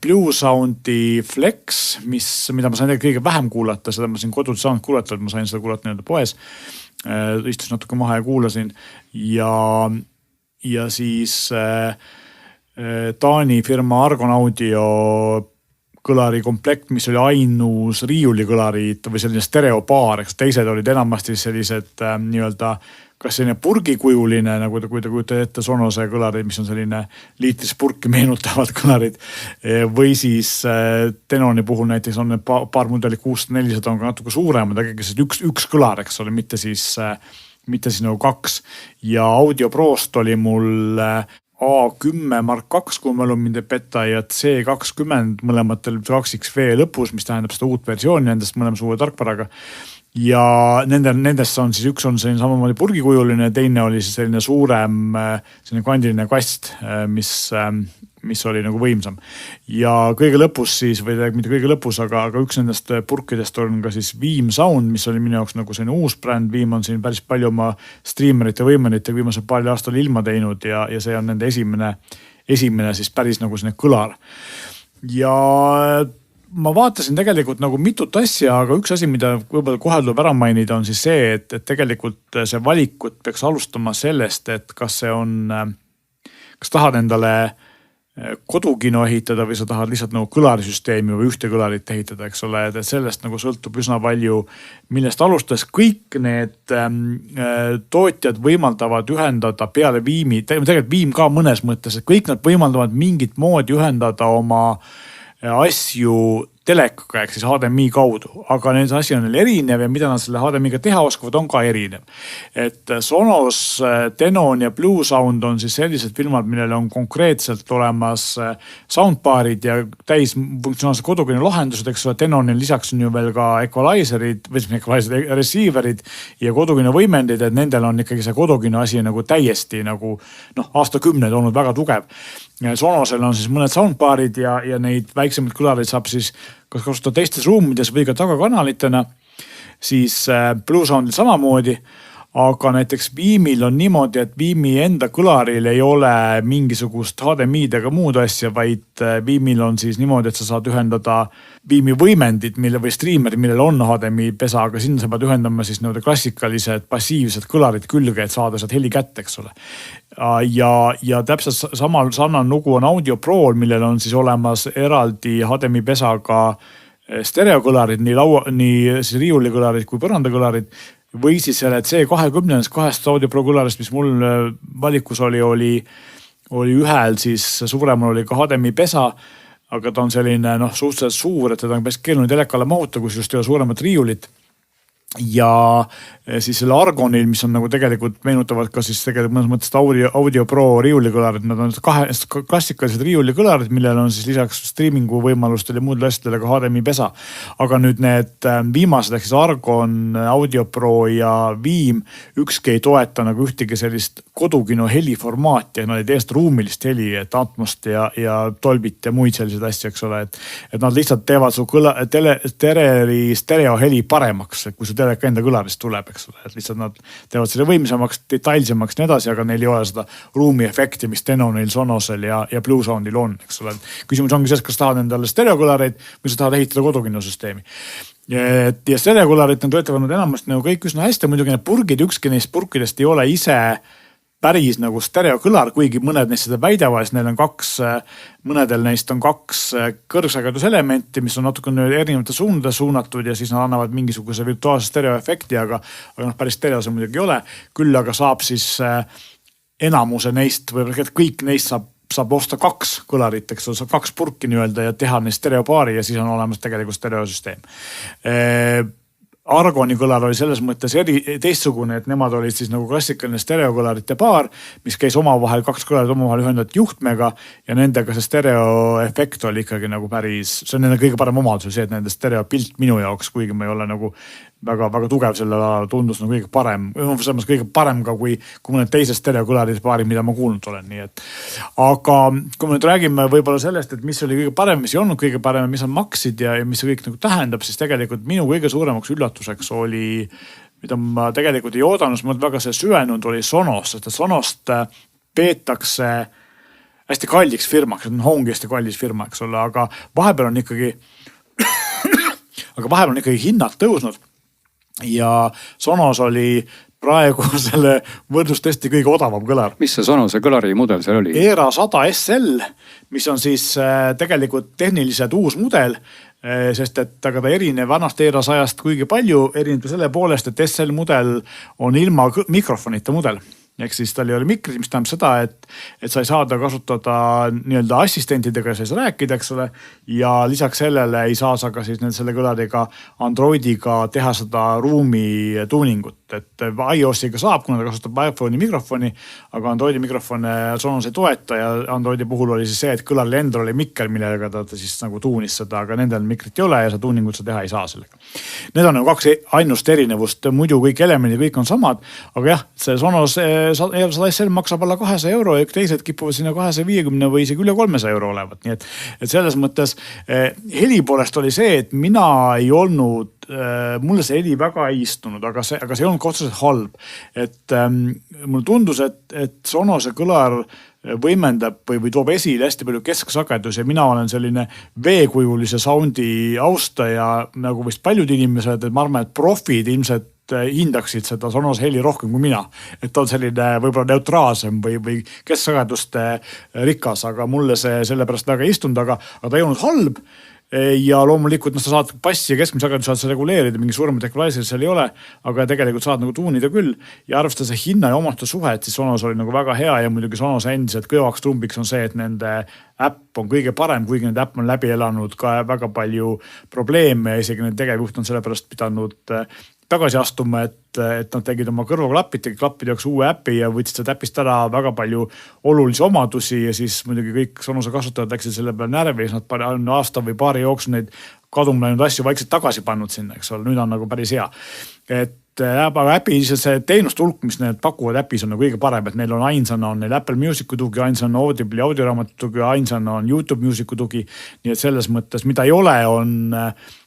Blue Soundi Flex, mida ma sain kõige vähem kuulata, seda ma siin kodud saanud kuulata, et ma sain seda kuulata nii-öelda poes. Istusin natuke maha ja kuulasin. Ja siis Taani firma Argon Audio kõlari komplekt, mis oli ainus riiulikõlarid või selline stereopaar, eks teised olid enamasti sellised nii-öelda kas selline purgikujuline, nagu kui te kujutate ette Sonose kõlarid, mis on selline liitris purki meenutavad kõlarid või siis Denoni puhul näiteks on need paar mudeli 600-400 on ka natuke suuremad, aga üks kõlar, eks ole, mitte siis nagu 2 ja Audio Prost oli mul A10 Mark II, kui mälu mind ei peta, ja C20 mõlematel 2XV lõpus, mis tähendab seda uut versiooni nendest mõlemas uue tarkvaraga. Ja nendest on siis üks on selline samamoodi purgikujuline, teine oli siis selline suurem selline kvandiline kast, mis oli nagu võimsam. Ja kõige lõpus siis, või mitte kõige lõpus, aga üks nendest purkidest on ka siis Veeam Sound, mis oli minu jaoks nagu selline uus bränd. Veeam on siin päris palju oma streamerite võimenitega viimasel paari aastal ilma teinud ja see on nende esimene siis päris nagu selline kõlar. Ja ma vaatasin tegelikult nagu mitut asja, aga üks asi, mida võib-olla kohe tuleb ära mainida, on siis see, et tegelikult see valikut peaks alustama sellest, et kas tahad endale kodukino ehitada või sa tahad lihtsalt nagu kõlarisüsteemi või ühte kõlarit ehitada, eks ole, et sellest nagu sõltub üsna palju, millest alustades kõik need tootjad võimaldavad ühendada peale Veeami, tegelikult Veeam ka mõnes mõttes, et kõik nad võimaldavad mingit moodi ühendada oma asju telekaga ehk siis HDMI kaudu, aga need asi on neil erinev ja mida nad selle HDMI-ga teha oskavad, on ka erinev. Et Sonos, Denon ja Blue Sound on siis sellised filmad, millel on konkreetselt olemas soundbarid ja täisfunktsionaalsed kodukene lahendused, eks ole. Denonil lisaks on ju veel ka equalizerid, receiverid ja kodukene võimendid, et nendel on ikkagi see kodukene asi nagu täiesti nagu aastakümneid olnud väga tugev. Sonosel on siis mõned soundbarid ja neid väiksemaid kõlareid saab siis kas kasutada teistes ruumides või ka tagakanalitena, siis Blue Soundil samamoodi, aga näiteks Veeamil on niimoodi, et Veeami enda kõlaril ei ole mingisugust HDMI-d ega muud asja, vaid Veeamil on siis niimoodi, et sa saad ühendada Veeami võimendid või streamerid, millel on HDMI pesa, aga sinna sa pead ühendama siis klassikalised passiivsed kõlarid külge, et saada sealt heli kätte, eks ole. Ja täpselt sarnane lugu on Audio Prol, millel on siis olemas eraldi HDMI pesaga stereokõlarid, nii siis riiulikõlarid kui põrandakõlarid, või siis selle C20 kahest Audio Pro kõlarist, mis mul valikus oli ühel, siis suuremal oli ka HDMI pesa, aga ta on selline suhteliselt suur, et teda on päris keeruline telekale mahuta, kus just ei ole suuremat riiulit. Ja siis selle Argonil, mis on nagu tegelikult meenutavad ka siis tegelikult mõnes mõttes Audio Pro riiulikõlarid, nad on klassikalised riiulikõlarid, millel on siis lisaks streamingu võimalustel ja muudele asjadele ka HDMI pesa. Aga nüüd need viimased, ehk siis Argon, Audio Pro ja Veeam, ükski ei toeta nagu ühtegi sellist kodukino heliformaati, nad ei tee seda ruumilist heli, et Atmost ja Dolbit ja muid selliseid asju, eks ole, et nad lihtsalt teevad su stereoheli paremaks, kui sa teleka enda kõlarist tuleb, eks ole, et lihtsalt nad teevad selle võimsamaks, detailsemaks nii edasi, aga neil ei ole seda ruumi efekti, mis Denonil, Sonosel ja Blue Soundil on, eks ole. Küsimus ongi selles, kas tahad endale stereokõlareid või sa tahad ehitada kodukinosüsteemi. Ja stereokõlarid on töötavad enamasti nagu kõik üsna hästi, muidugi need purgid, ükski neist purkidest ei ole ise päris nagu stereokõlar, kuigi mõned neist seda väidavad, neil on mõnedel neist on kaks kõrgsageduselementi, mis on natuke erinevate suundade suunatud ja siis nad annavad mingisuguse virtuaalse stereoefekti, aga päris stereo see muidugi ei ole. Küll aga saab siis enamuse neist, või kõik neist saab osta kaks kõlarit, eks saab kaks purki nii-öelda ja teha neist stereopaari ja siis on olemas tegelikult stereosüsteem. Argoni kõlar oli selles mõttes teistsugune, et nemad olid siis nagu klassikaline stereokõlarite paar, mis käis omavahel, kaks kõlarit omavahel ühendat juhtmega ja nendega see stereoefekt oli ikkagi nagu päris, see on nende kõige parem omadus, see, et nende stereopilt minu jaoks, kuigi ma ei ole nagu väga tugev selle alal, tundus nagu kõige parem, kõige parem ka kui mõned teised stereokõlarite paari, mida ma kuulnud olen. Nii et, aga kui me nüüd räägime võib-olla sellest, et mis oli kõige parem, mis ei olnud kõige parem, mis on maksid ja mis see kõik nagu tähendab, siis tegelikult minu kõige suuremaks üllatuseks oli, mida ma tegelikult ei oodanud, ma väga see süvenud oli Sonos, sest Sonost peetakse hästi kalliks firmaks, see on hongi hästi kallis firma, eks ole, aga vahepeal on ikkagi hinnad tõusnud. Ja Sonos oli praegu selle võrdlustesti kõige odavam kõlar. Mis see Sonose kõlari mudel seal oli? Era 100 SL, mis on siis tegelikult tehniliselt uus mudel, sest et aga ta erineb vanast Era 100-st kuigi palju, erineb selle poolest, et SL mudel on ilma mikrofonita mudel. ehk siis tal ei ole mikrit, mis tähendab seda, et sa ei saa ta kasutada nii-öelda assistentidega, sa ei saa rääkida, eks ole. Ja lisaks sellele ei saa sa ka siis selle kõlariga Androidiga teha seda ruumi tuuningut. Et iOS-iga saab, kuna ta kasutab iPhone'i mikrofoni, aga Androidi mikrofone Sonos ei toeta ja Androidi puhul oli siis see, et kõlaril endal oli mikker, millega ta siis nagu tuunis seda, aga nendel mikrit ei ole ja seda tuuningut sa teha ei saa sellega. Need on nagu kaks ainust erinevust, muidu kõik elemendid, kõik on samad, aga jah, see Sonos 100 SL maksab alla 200 euro ja teised kipuvad sinna 250 või isegi üle 300 euro olevat. Nii et selles mõttes heli poolest oli see, et mina ei olnud, mulle see heli väga ei istunud, aga see ei olnud otseselt halb. Et mulle tundus, et Sonose kõlar võimendab või toob esile hästi palju kesksagedus ja mina olen selline veekujulise soundi austaja, nagu vist paljud inimesed, et ma arvan, et profid ilmselt hindaksid seda Sonos heli rohkem kui mina. Et ta on selline võib-olla neutraalsem või kesksageduste rikas, aga mulle see sellepärast väga ei istunud, aga ta ei olnud halb. Ja loomulikult sa saad passi ja keskmise sagedus saad seda reguleerida, mingi suuremat equalizer seal ei ole, aga tegelikult saad nagu tuunida küll ja arvestada see hinna ja omaste suhet, siis Sonos oli nagu väga hea ja muidugi Sonos endiselt kõvaks trumbiks on see, et nende äpp on kõige parem, kuigi nende äpp on läbi elanud ka väga palju probleeme ja isegi need tegevjuht on sellepärast pidanud tagasi astuma, et nad tegid oma kõrvaklapid, tegid klappide jaoks uue äpi ja võtsid seda äpist ära väga palju olulisi omadusi ja siis muidugi kõik Sonose kasutajad läksid selle peale närvi, siis nad on aasta või paari jooksul neid kaduma läinud asju vaikselt tagasi pannud sinna, eks ole, nüüd on nagu päris hea. Aga äpi see teenust hulk, mis need pakuvad äpis on nagu kõige parem, et neil on ainsana on neil Apple Musicu tugi, ainsana on Audible'i audioraamatu tugi, ainsana on YouTube Musicu tugi, nii et selles mõttes, mida ei ole, on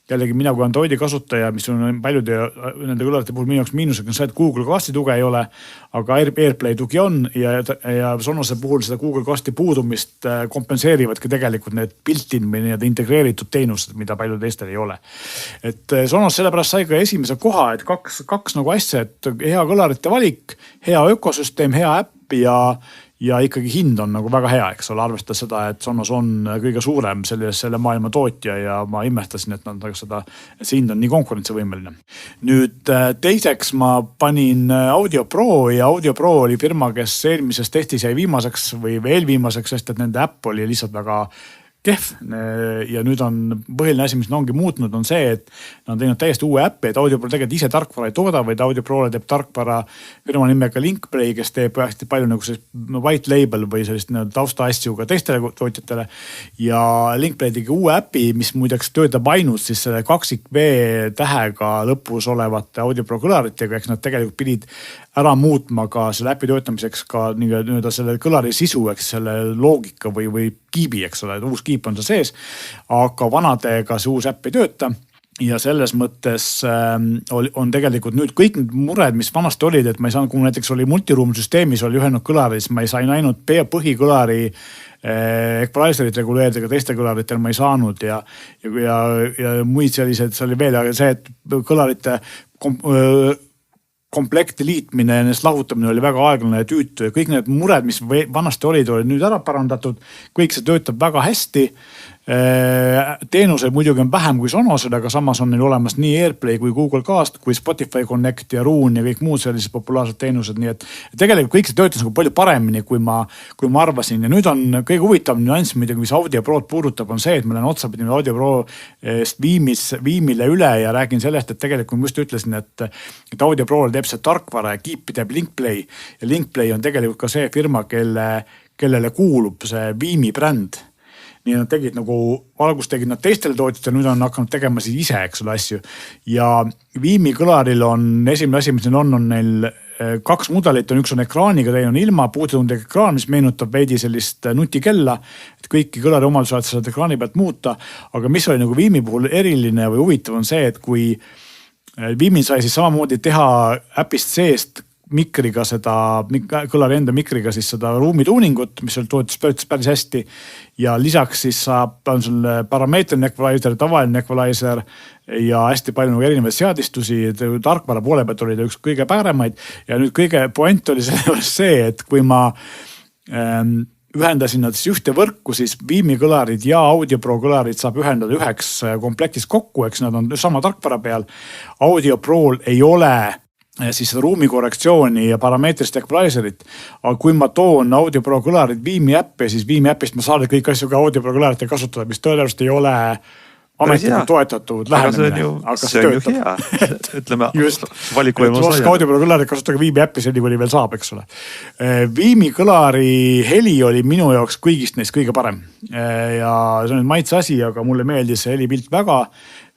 jällegi mina kui Androidi kasutaja, mis on paljude nende kõlarite puhul minu jaoks miinusega on see, et Google Casti tuge ei ole, aga AirPlay tugi on ja Sonose puhul seda Google Casti puudumist kompenseerivadki tegelikult need built-in või need integreeritud teenused, mida palju teistel ei ole. Et Sonos sellepärast sai ka esimese koha, et kaks nagu asja, et hea kõlarite valik, hea ökosüsteem, hea äpp ja ikkagi hind on nagu väga hea, eks ole, arvestada seda, et Sonos on kõige suurem selle maailma tootja ja ma imestasin, et nad seda, see hind on nii konkurentsivõimeline. Nüüd teiseks ma panin Audio Pro ja Audio Pro oli firma, kes eelmises testis jäi viimaseks või veel viimaseks, sest et nende äpp oli lihtsalt väga kehv ja nüüd on põhiline asi, mis ongi muutnud, on see, et nad on teinud täiesti uue äppi, et Audio Pro tegelikult ise tarkvara ei tooda, vaid Audio Pro teeb tarkvara firma nimega Linkplay, kes teeb hästi palju nagu sellist white label või sellist tausta asju ka teistele tootjatele. Ja Linkplay tegi uue äppi, mis muideks töötab ainult siis selle 2V tähega lõpus olevate Audio Pro kõlaritega, eks nad tegelikult pidid ära muutma ka selle äpi töötamiseks ka nii-öelda selle kõlari sisu, eks selle loogika või kiibi, eks ole, uus kiip on see sees, aga vanadega see uus äpp ei tööta. Ja selles mõttes on tegelikult nüüd kõik need mured, mis vanasti olid, et ma ei saanud, kui näiteks oli multiroom süsteemis, oli ühendanud kõlari, siis ma ei sain ainult põhikõlari equalizerit reguleerida, aga teiste kõlaritel ma ei saanud ja muid sellised, see oli veel see, et kõlarite komplekti liitmine ja nendest lahutamine oli väga aeglane ja tüütu ja kõik need mured, mis vanasti olid nüüd ära parandatud, kõik see töötab väga hästi. Teenuseid muidugi on vähem kui Sonosel, aga samas on neil olemas nii AirPlay kui Google Cast, kui Spotify Connect ja Roon ja kõik muud sellised populaarsed teenused, nii et tegelikult kõik see töötas nagu palju paremini, kui ma arvasin ja nüüd on kõige huvitav nüanss muidugi, mis Audio Prod puudutab, on see, et ma olen otsapidi Audio Pro'st Viimile üle ja räägin sellest, et tegelikult ma just ütlesin, et Audio Pro teeb see tarkvara ja kiipi teeb Linkplay ja Linkplay on tegelikult ka see firma, kellele kuulub see Viimi bränd. Nii nad tegid nagu, algust tegid nad teistele tootjatele, nüüd on hakanud tegema siis ise, eks ole asju. Ja Viimi kõlaril on esimene asi, mis neil on neil kaks mudelit, üks on ekraaniga, teine on ilma puutetundega ekraan, mis meenutab veidi sellist nutikella, et kõiki kõlari omadused saad ekraani pealt muuta, aga mis oli nagu Viimi puhul eriline või huvitav on see, et kui Viimi sai siis samamoodi teha äpist seest mikriga seda, kõlari enda mikriga siis seda ruumituuningut, mis töötas päris hästi ja lisaks siis on sul parameetriline equalizer, tavaline equalizer ja hästi palju erinevaid seadistusi, tarkvara poole pealt oli ta üks kõige paremaid ja nüüd kõige point oli see, et kui ma ühendasin nad siis ühte võrku, siis Viimi kõlarid ja Audio Pro kõlarid saab ühendada üheks komplektis kokku, eks nad on sama tarkvara peal. Audio Pro'l ei ole siis seda ruumikorrektsiooni ja parameetrist equalizerit. Aga kui ma toon Audio Pro kõlarid Viimi äppi, siis Viimi äppist ma saan kõik asju ka Audio Pro kõlarit kasutada, mis tõenäoliselt ei ole ametlikult toetatud lähenemine. Aga see on ju hea. Ütleme, valikuvõimalus laiali. Audio Pro kõlarit kasutada Viimi äppi seni, kuni veel saab, eks ole. Viimi kõlari heli oli minu jaoks kõigist neist kõige parem. Ja see on maitse asi, aga mulle meeldis see helipilt väga.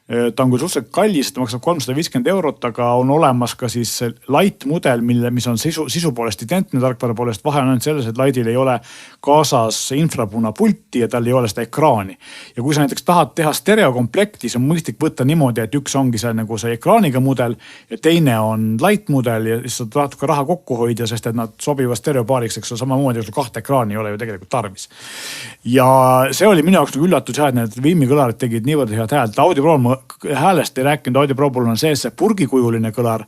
Ta on küll suhteliselt kallis, ta maksab 350 €, aga on olemas ka siis light mudel, mis on sisu poolest identne, tarkvara poolest. Vahe on ainult selles, et light'il ei ole kaasas infrapuna pulti ja tal ei ole seda ekraani. Ja kui sa näiteks tahad teha stereokomplekti, siis on mõistlik võtta niimoodi, et üks ongi see, nagu see ekraaniga mudel ja teine on light mudel ja siis sa tahad ka raha kokku hoida, sest et nad sobivad stereopaariks, eks ole, samamoodi, kui 2 ekraani ei ole ju tegelikult tarvis. Ja see oli minu jaoks nagu üllatus, et need Viimi kõlarid tegid niivõrd head häält. Audio Pro häälest ei rääkinud, Audio Pro puhul on see purgikujuline kõlar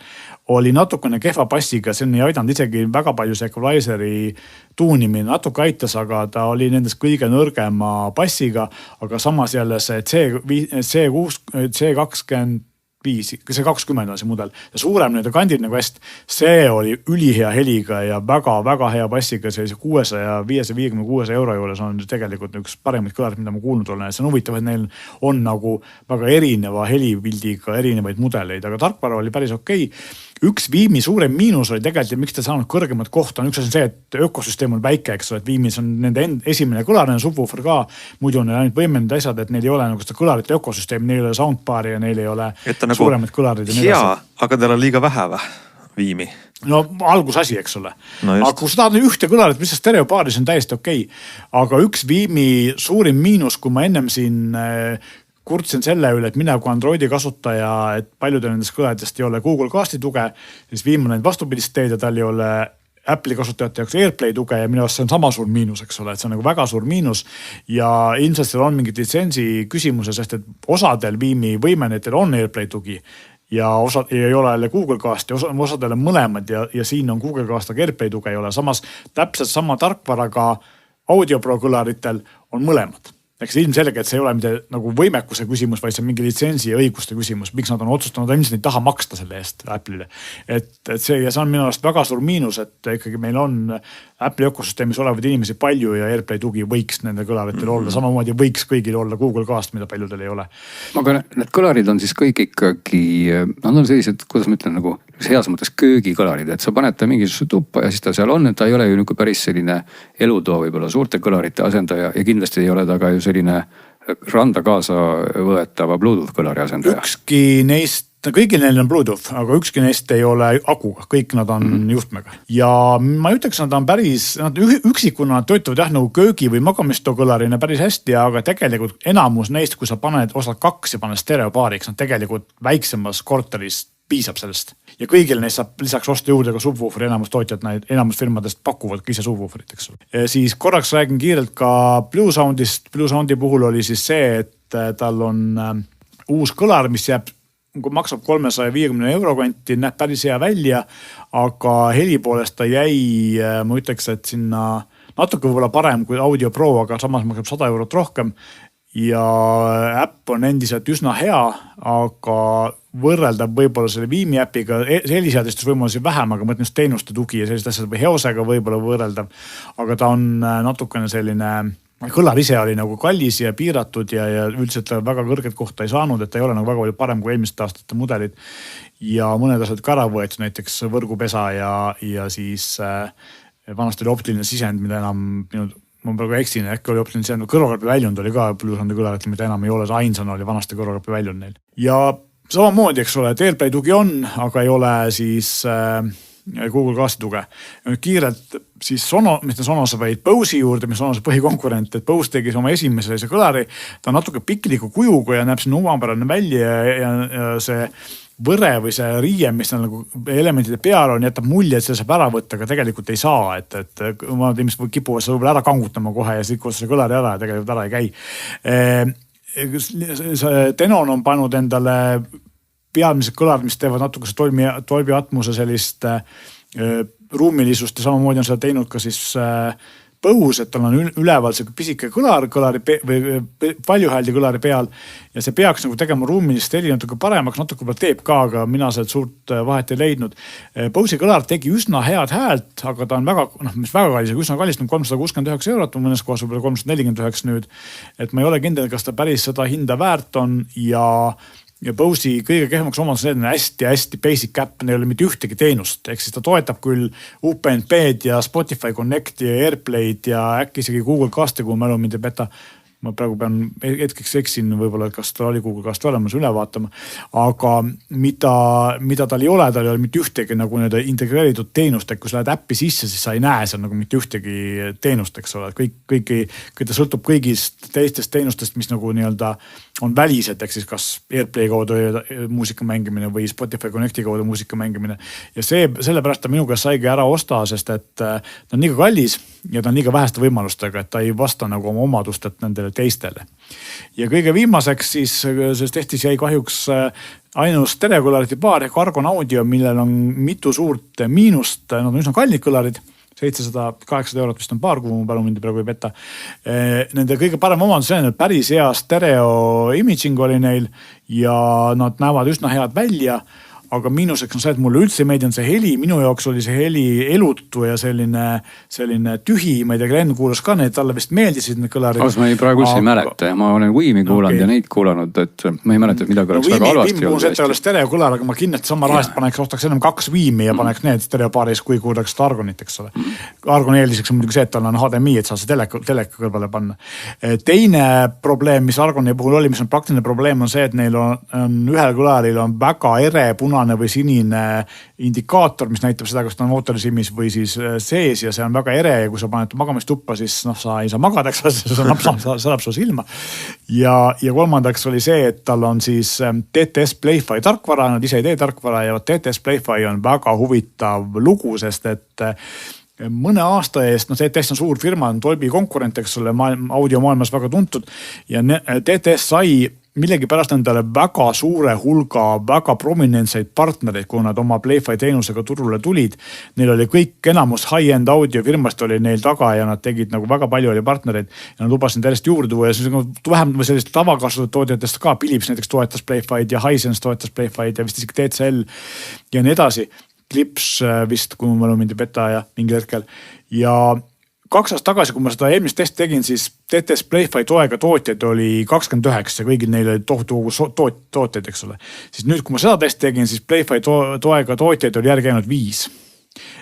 oli natukene kehva bassiga, see ei aidanud isegi väga palju see equalizeri tuunimine, natuke aitas, aga ta oli nendest kõige nõrgema bassiga, aga samas jälle see C20 on see mudel ja suurem nende kandid nagu hästi, see oli ülihea heliga ja väga-väga hea bassiga, sellise 556 € juures on tegelikult üks paremaid kõlarid, mida ma kuulnud olen. See on huvitav, et neil on nagu väga erineva helipildiga erinevaid mudeleid, aga tarkvara oli päris okei. Üks Viimi suurem miinus oli tegelikult, miks ta saanud kõrgemat kohta, on üks asi see, et ökosüsteem on väike, eks ole, et Viimis on nende esimene kõlarine subwoofer ka, muidu on neil ainult võimendid asjad, et neil ei ole nagu seda kõlarite ökosüsteemi, neil ei ole soundbari ja neil ei ole suuremad kõlarid. Hea, aga teil on liiga vähe Viimi. No algusasi, eks ole. No aga kui sa tahad ühte kõlarit, mis stereopaaris on täiesti okei. Aga üks Viimi suurim miinus, kui ma ennem siin kurtsin selle üle, et mina kui Androidi kasutaja, et paljudel nendest kõlaritest ei ole Google Casti tuge, siis Viim on neid vastupidist teed ja tal ei ole Apple'i kasutajate jaoks AirPlay tuge ja minu arust see on sama suur miinus, eks ole, et see on nagu väga suur miinus ja ilmselt seal on mingid litsentsi küsimuse, sest et osadel Viimi võimenetel on AirPlay tugi ja osad ei ole Google Cast ja osadel on mõlemad ja siin on Google Cast, aga AirPlay tuge ei ole. Samas täpselt sama tarkvaraga Audio Pro kõlaritel on mõlemad. Eks ilmselge, et see ei ole mitte nagu võimekuse küsimus, vaid see on mingi litsentsi ja õiguste küsimus, miks nad on otsustanud, ilmselt ei taha maksta selle eest Apple'ile. Et see on minu arust väga suur miinus, et ikkagi meil on Apple'i ökosüsteemis olevad inimesi palju ja AirPlay tugi võiks nende kõlaritel olla. Samamoodi võiks kõigil olla Google Cast, mida paljudel ei ole. Aga need kõlarid on siis kõik ikkagi, nad on sellised, kuidas ma ütlen, nagu heas mõttes köögikõlarid, et sa paned ta mingisuguse tuppa ja siis ta seal on, et ta ei ole ju nagu päris selline elutoo võib-olla suurte kõlarite asendaja ja kindlasti ei ole ta ka ju selline randa kaasa võetava Bluetooth kõlari asendaja. Ükski neist, kõigil neil on Bluetooth, aga ükski neist ei ole akuga, kõik nad on juhtmega. Ja ma ütleks, nad on päris, üksikuna nad töötavad jah nagu köögi või magamisto kõlarina päris hästi, aga tegelikult enamus neist, kui sa paned osad 2 ja paned stereopaariks, nad tegelikult väiksemas korteris piisab sellest. Ja kõigil neist saab lisaks osta juurde ka subwooferi, enamus firmadest pakuvad ise subwooferit, eks ole. Siis korraks räägin kiirelt ka Bluesoundist. Bluesoundi puhul oli siis see, et tal on uus kõlar, mis maksab 350 € kanti, näeb päris hea välja, aga heli poolest ta jäi, ma ütleks, et sinna natuke võib-olla parem kui Audio Pro, aga samas maksab 100 € rohkem. Ja äpp on endiselt üsna hea, aga võrreldab võib-olla selle Viimi äpiga, heliseadistus võimalusi vähem, aga mõtlen just teenuste tugi ja sellised asjad või Heosega võib-olla võrreldav. Aga ta on natukene selline, kõlar ise oli nagu kallis ja piiratud ja üldiselt väga kõrget kohta ei saanud, et ta ei ole nagu väga palju parem kui eelmiste aastate mudelid. Ja mõned asjad ka ära võetud, näiteks võrgupesa ja siis vanasti oli optiline sisend, mida enam ma praegu eksin, äkki oli optiline sisend, kõrvakarpi väljund oli ka Bluesoundi kõlarit, mida enam ei ole, see ainsana oli vanasti kõrvakarpi väljund neil. Ja samamoodi, eks ole, et AirPlay tugi on, aga ei ole siis Google Casti tuge. Kiirelt siis Sonose vaid Bose'i juurde, mis on Sonose põhikonkurent, et Bose tegi oma esimese sellise kõlari, ta on natuke pikliku kujuga ja näeb siin omapärane välja ja see võre või see riiem, mis on nagu elementide peal on, jätab mulje, et see saab ära võtta, aga tegelikult ei saa, et mõned inimesed kipuvad seda võib-olla ära kangutama kohe ja siis see kõlari ära ja tegelikult ära ei käi. Denon on pannud endale pealmised kõlad, mis teevad natukese Dolby Atmose sellist ruumilisust ja samamoodi on seda teinud ka siis Bose, et tal on üleval see pisike kõlari või paljuhääldi kõlari peal ja see peaks nagu tegema ruumilist heli natuke paremaks, natuke võib-olla teeb ka, aga mina sealt suurt vahet ei leidnud. Bose'i kõlar tegi üsna head häält, aga ta on väga kallis, üsna kallis, 369 €, mõnes kohas võib-olla 349 nüüd. Et ma ei ole kindel, kas ta päris seda hinda väärt on ja Bose'i kõige kehvemaks omadus on hästi basic app, neil ei ole mitte ühtegi teenust. Ehk siis ta toetab küll OpenP'd ja Spotify Connecti ja Airplay'd ja äkki isegi Google Cast'i, kui mälu mind ei peta. Ma praegu pean hetkeks eksin võib-olla, kas ta oli Google Cast olemas üle vaatama. Aga mida tal ei ole mitte ühtegi nagu integreeritud teenust. Et kui sa lähed äppi sisse, siis sa ei näe seal nagu mitte ühtegi teenust, eks ole. Kõik ta sõltub kõigist teistest teenustest, mis nagu nii-öelda on välised, ehk siis kas Airplay kaudu muusika mängimine või Spotify Connecti kaudu muusika mängimine. Ja sellepärast ta minu käest saigi ära osta, sest et ta on liiga kallis ja ta on liiga väheste võimalustega, et ta ei vasta nagu oma omadust, et nendele teistele. Ja kõige viimaseks siis sellest tehtis jäi kahjuks ainus stereokõlarite paar ehk Argon Audio, millel on mitu suurt miinust, nad on üsna kallid kõlarid. 700-800 € vist on paar, kui mu pälu mind praegu ei peta. Nende kõige parem omadus on, et päris hea stereo imaging oli neil ja nad näevad üsna head välja. Aga miinuseks on see, et mulle üldse meeldinud see heli. Minu jaoks oli see heli elutu ja selline tühi. Ma ei tea, Glenn kuulas ka neid, talle vist meeldisid need kõlarid. Ma ei praegu üldse ei mäleta. Ma olen Wiimi kuulanud ja neid kuulanud, et ma ei mäleta, et midagi oleks väga halvasti olnud. Wiimi ei ole stereokõlar, aga ma kindlasti sama rahast ostaks ennem 2 Wiimi ja paneks need stereopaaris, kui kuulaks Argonit, eks ole. Argon eeldiseks on muidugi see, et tal on HDMI, et saa see teleka kõrvale panna. Teine probleem, mis Argoni puhul oli, mis on praktiline probleem, on see, et neil on ühel kõlaril on väga ere punane või sinine indikaator, mis näitab seda, kas ta on mootorisimis või siis sees ja see on väga ere ja kui sa paned magamistuppa, siis sa ei saa magada, eks see saab su silma. Ja kolmandaks oli see, et tal on siis TTS Playfi tarkvara, nad ise ei tee tarkvara ja TTS Playfi on väga huvitav lugu, sest et mõne aasta eest, TTS on suur firma, on Dolby konkurent, eks ole, audiomaailmas väga tuntud ja TTS sai millegipärast endale väga suure hulga väga prominentseid partnereid, kui nad oma Playfi teenusega turule tulid. Neil oli kõik enamus high-end audiofirmast oli neil taga ja nad tegid nagu väga palju oli partnereid ja nad lubasid järjest juurde tuua ja siis vähemalt sellist tavakasutajatest ka. Philips näiteks toetas Playfi'd ja Hisense toetas Playfi'd ja vist isegi TCL ja nii edasi. Clips vist, kui ma mind ei peta ja mingi hetkel ja 2 aastat tagasi, kui ma seda eelmist testi tegin, siis TTS Playfi toega tootjaid oli 29 ja kõigil neil oli tohutu tootjaid, eks ole. Siis nüüd, kui ma seda testi tegin, siis Playfi toega tootjaid oli järgi ainult 5.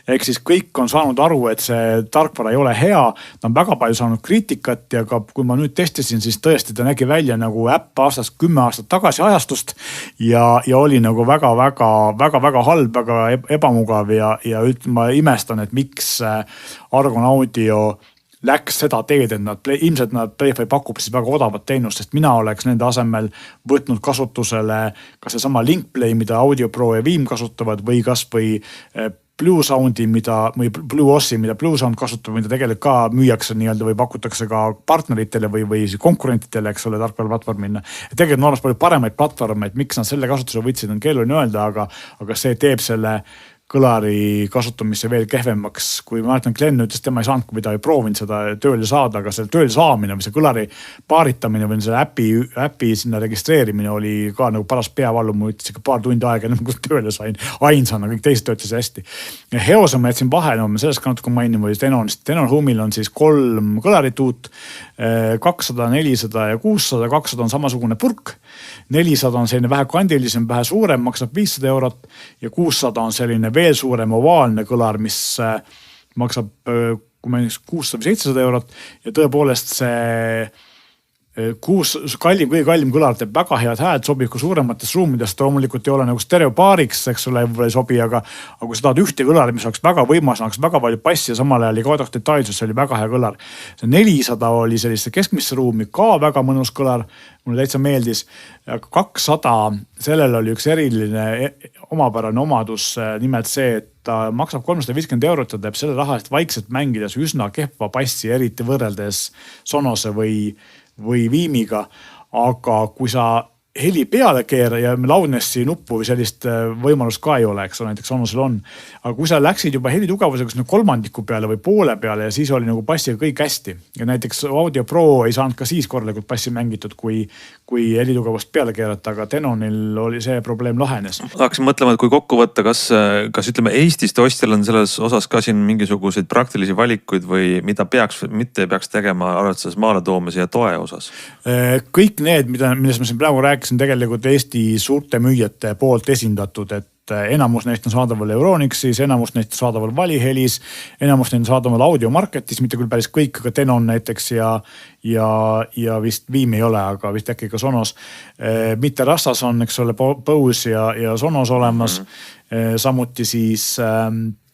Ehk siis kõik on saanud aru, et see tarkvara ei ole hea, ta on väga palju saanud kriitikat ja ka kui ma nüüd testisin, siis tõesti ta nägi välja nagu äpp aastast 10 aastat tagasi ajastust ja oli nagu väga halb, väga ebamugav ja ma imestan, et miks Argon Audio läks seda teed, et ilmselt nad Playfi pakub siis väga odavat teenust, sest mina oleks nende asemel võtnud kasutusele kas see sama Linkplay, mida Audio Pro ja Viim kasutavad või kas või Blue Soundi, või Blue Ossi, mida Blue Sound kasutab, mida tegelikult ka müüakse nii-öelda või pakutakse ka partneritele või konkurentidele, eks ole, tarkvaraplatvormina. Tegelikult on olemas palju paremaid platvorme, et miks nad selle kasutuse võtsid, on keeruline öelda, aga see teeb selle kõlari kasutamisse veel kehvemaks. Kui ma mäletan, Glenn ütles, tema ei saanud, kui ta ei proovinud seda tööle saada, aga selle tööle saamine või see kõlari paaritamine või selle äpi sinna registreerimine oli ka nagu paras peavallu. Ma ütles ikka paar tundi aega ennem kui tööle sain ainsana, kõik teised töötas hästi. Heose ma jätsin vahele, ma sellest ka natuke mainin või Tenon Humil on siis 3 kõlarit uut, 200, 400 ja 600, 200 on samasugune purk, 400 on selline vähe kandilisem, vähe suurem, maksab 500 € ja 600 on selline veel suurem ovaalne kõlar, mis maksab kui ma 600 või 700 € ja tõepoolest see kõige kallim kõlar teeb väga head hääd, sobib ka suuremates ruumidest, loomulikult ei ole nagu stereopaariks, eks ole, ei sobi, aga kui sa tahad ühte kõlari, mis oleks väga võimas, oleks väga palju passi ja samal ajal ka detailsus, see oli väga hea kõlar. See 400 oli selliste keskmisse ruumi ka väga mõnus kõlar, mulle täitsa meeldis. 200, sellel oli üks eriline omapärane omadus, nimelt see, et ta maksab 350 € ja teeb selle raha eest vaikselt mängides üsna kehva passi, eriti võrreldes Sonose või Viimiga, aga kui sa heli pealekeeraja ja loudnessi nuppu või sellist võimalust ka ei ole, eks ole, näiteks Sonosel on. Aga kui sa läksid juba helitugevusega kolmandiku peale või poole peale ja siis oli nagu bassiga kõik hästi. Ja näiteks Audio Pro ei saanud ka siis korralikult bassi mängitud, kui helitugevust peale keerata, aga Tenonil oli see probleem lahenes. Hakkasin mõtlema, et kui kokku võtta, kas ütleme Eestist ostjal on selles osas ka siin mingisuguseid praktilisi valikuid või mida mitte peaks tegema arvates maale toomise ja toe osas? Kõik need, millest ma siin praegu rääkisin, tegelikult Eesti suurte müüjate poolt esindatud, et enamus neist on saadaval Euronixis, enamus neist on saadaval Valihelis, enamus neist on saadaval Audio Marketis, mitte küll päris kõik, aga Tenon näiteks ja vist Viim ei ole, aga vist äkki ka Sonos. Mitte Rassas on, eks ole, Bose ja Sonos olemas. Samuti siis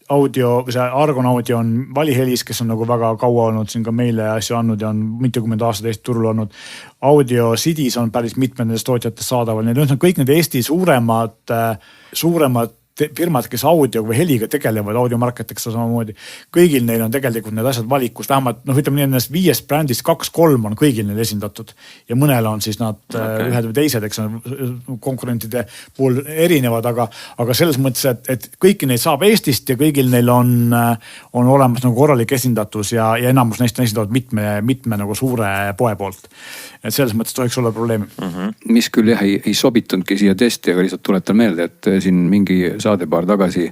Argon Audio on Valihelis, kes on nagu väga kaua olnud siin ka meile asju andnud ja on mitukümmend aastat Eesti turul olnud. Audio Cities on päris mitmed nendest tootjatest saadaval. Need on kõik need Eesti suuremad firmad, kes audio või heliga tegelevad, Audio Marketiks samamoodi. Kõigil neil on tegelikult need asjad valikus, vähemalt ütleme nendest 5 brändist 2-3 on kõigil neil esindatud ja mõnel on siis nad ühed või teised, eks konkurentide puhul erinevad, aga selles mõttes, et kõiki neid saab Eestist ja kõigil neil on olemas nagu korralik esindatus ja enamus neist on esindatud mitme nagu suure poe poolt. Et selles mõttes tohiks olla probleemi. Mis küll jah ei sobitunudki siia testi, aga lihtsalt tuletan meelde, et siin mingi saadepaar tagasi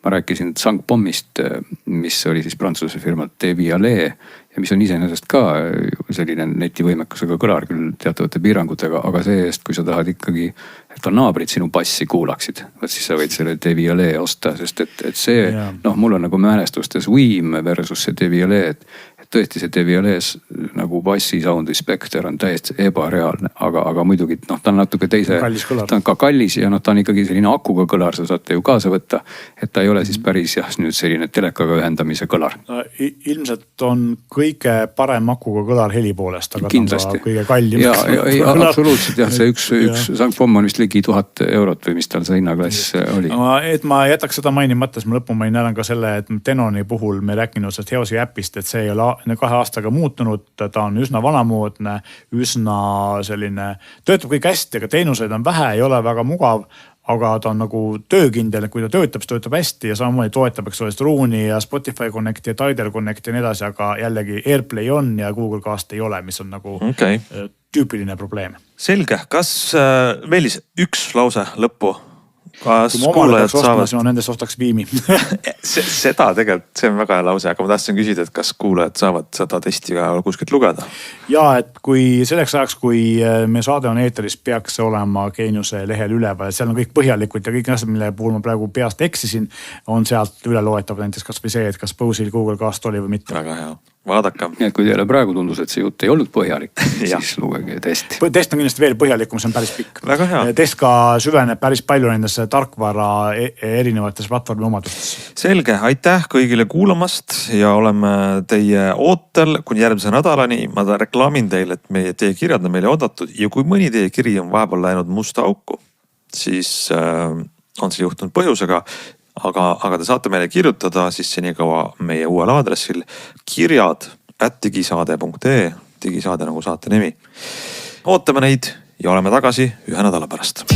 ma rääkisin Zangbommist, mis oli siis prantsuse firmalt Devialet ja mis on iseenesest ka selline netivõimekusega kõlar küll teatavate piirangutega, aga see eest, kui sa tahad ikkagi, et ka naabrid sinu bassi kuulaksid, võt siis sa võid selle Devialet osta, sest et see, mul on nagu mälestustes Viim versus see Devialet, et tõesti see Devialet nagu bassi soundi spekter on täiesti ebareaalne, aga muidugi ta on natuke teise, ta on ka kallis ja ta on ikkagi selline akuga kõlar, sa saate ju kaasa võtta, et ta ei ole siis päris nüüd selline telekaga ühendamise kõlar. Ilmselt on kõige parem akuga kõlar heli poolest, aga kindlasti. Ta on kõige kallim. Absoluutselt jah, see üks Zangbomm on vist ligi 1000 eurot või mis tal see hinnaklass oli. Et ma jätaks seda mainimata, siis ma lõpumain näen ka selle, et Tenoni puhul me rääkinud sellest Heosi äpist, et see ei ole 2 aastaga muutunud, ta on üsna vanamoodne, üsna selline, töötab kõik hästi, aga teenuseid on vähe, ei ole väga mugav, aga ta on nagu töökindel, kui ta töötab, siis töötab hästi ja samamoodi toetab, eks ole, Rooni ja Spotify Connect ja Tidal Connect ja nii edasi, aga jällegi Airplay on ja Google Cast ei ole, mis on nagu tüüpiline probleem. Selge, kas Meelis üks lause lõppu? Kui ma omale peaks ostma, siis ma nendest ostaks Viimi. Seda tegelikult, see on väga hea lause, aga ma tahtsin küsida, et kas kuulajad saavad seda testi ka kuskilt lugeda? Ja, et kui selleks ajaks, kui me saade on eeteris, peaks olema Geeniuse lehel üleval, et seal on kõik põhjalikud ja kõik asjad, mille puhul ma praegu peast eksisin, on sealt üle loetav näiteks kas või see, et kas Bose'il Google Cast oli või mitte. Väga hea. Vaadaka. Ja kui teile praegu tundus, et see jutt ei olnud põhjalik, siis lugege testi. Test on kindlasti veel põhjalikum, see on päris pikk. Väga hea. Test ka süveneb päris palju nendesse tarkvara erinevates platvormi omadustes. Selge, aitäh kõigile kuulamast ja oleme teie ootel kuni järgmise nädalani. Ma reklaamin teile, et meie teie kirjad on meile oodatud ja kui mõni teie kiri on vahepeal läinud musta auku, siis on see juhtunud põhjusega. Aga te saate meile kirjutada siis senikaua meie uuel aadressil kirjad@digisaade.ee, digisaade nagu saate nimi. Ootame neid ja oleme tagasi 1 nädala pärast.